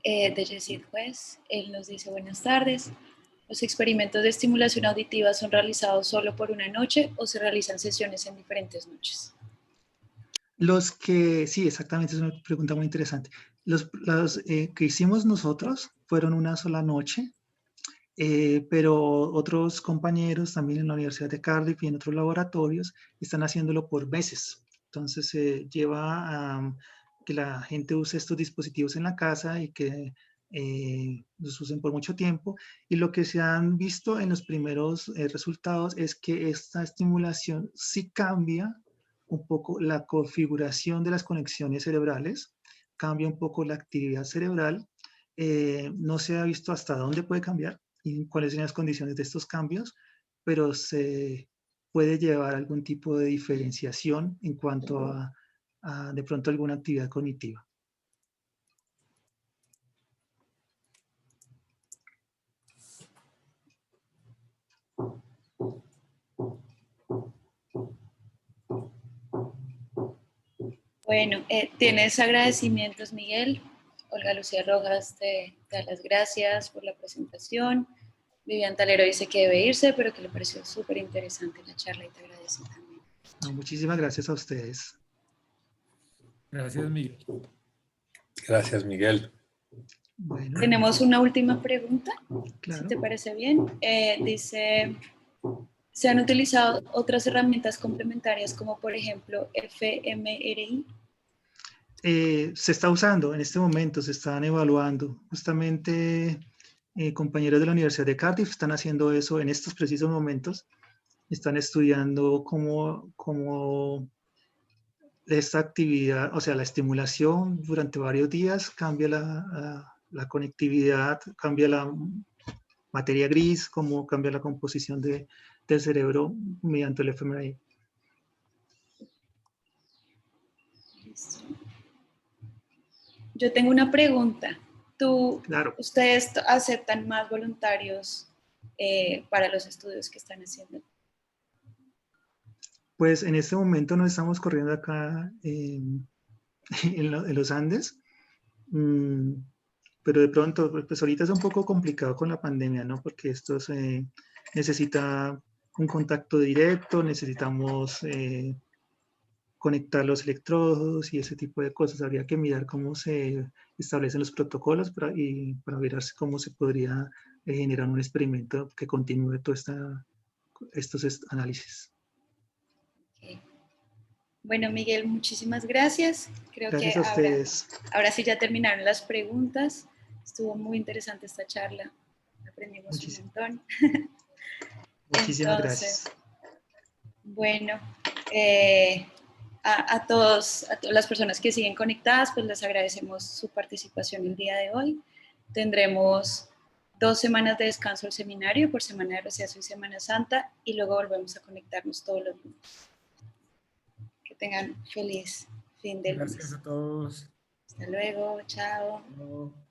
de Yesid Juez. Él nos dice, buenas tardes. ¿Los experimentos de estimulación auditiva son realizados solo por una noche o se realizan sesiones en diferentes noches? Sí, exactamente, es una pregunta muy interesante. Los que hicimos nosotros fueron una sola noche, pero otros compañeros también en la Universidad de Cardiff y en otros laboratorios están haciéndolo por meses. Entonces se lleva a que la gente use estos dispositivos en la casa y que los usen por mucho tiempo. Y lo que se han visto en los primeros resultados es que esta estimulación sí cambia un poco la configuración de las conexiones cerebrales, cambia un poco la actividad cerebral. No se ha visto hasta dónde puede cambiar y cuáles son las condiciones de estos cambios, pero se puede llevar a algún tipo de diferenciación en cuanto a de pronto alguna actividad cognitiva. Bueno, tienes agradecimientos, Miguel. Olga Lucía Rojas te da las gracias por la presentación. Vivian Talero dice que debe irse, pero que le pareció súper interesante la charla y te agradece también. No, muchísimas gracias a ustedes. Gracias, Miguel. Gracias, Miguel. Bueno, tenemos una última pregunta, claro. si te parece bien. Dice, ¿se han utilizado otras herramientas complementarias como por ejemplo fMRI? Se está usando en este momento, se están evaluando. Justamente compañeros de la Universidad de Cardiff están haciendo eso en estos precisos momentos. Están estudiando cómo esta actividad, o sea, la estimulación durante varios días cambia la conectividad, cambia la materia gris, cómo cambia la composición del cerebro mediante el fMRI. Yo tengo una pregunta. Claro. ¿Ustedes aceptan más voluntarios para los estudios que están haciendo? Pues en este momento nos estamos corriendo acá en los Andes, pero de pronto, pues ahorita es un poco complicado con la pandemia, ¿no? Porque esto necesita un contacto directo, necesitamos conectar los electrodos y ese tipo de cosas. Habría que mirar cómo se establecen los protocolos para ver cómo se podría generar un experimento que continúe todos estos análisis. Okay. Bueno, Miguel, muchísimas gracias. Creo Gracias que a ustedes. ahora sí ya terminaron las preguntas. Estuvo muy interesante esta charla. aprendimos un montón. Muchísimas Entonces, gracias. Bueno, a todas las personas que siguen conectadas, pues les agradecemos su participación el día de hoy. Tendremos 2 semanas de descanso al seminario por Semana de Receso y Semana Santa, y luego volvemos a conectarnos todos los lunes. Que tengan feliz fin de lunes. Gracias a todos. Hasta luego, chao. Chao.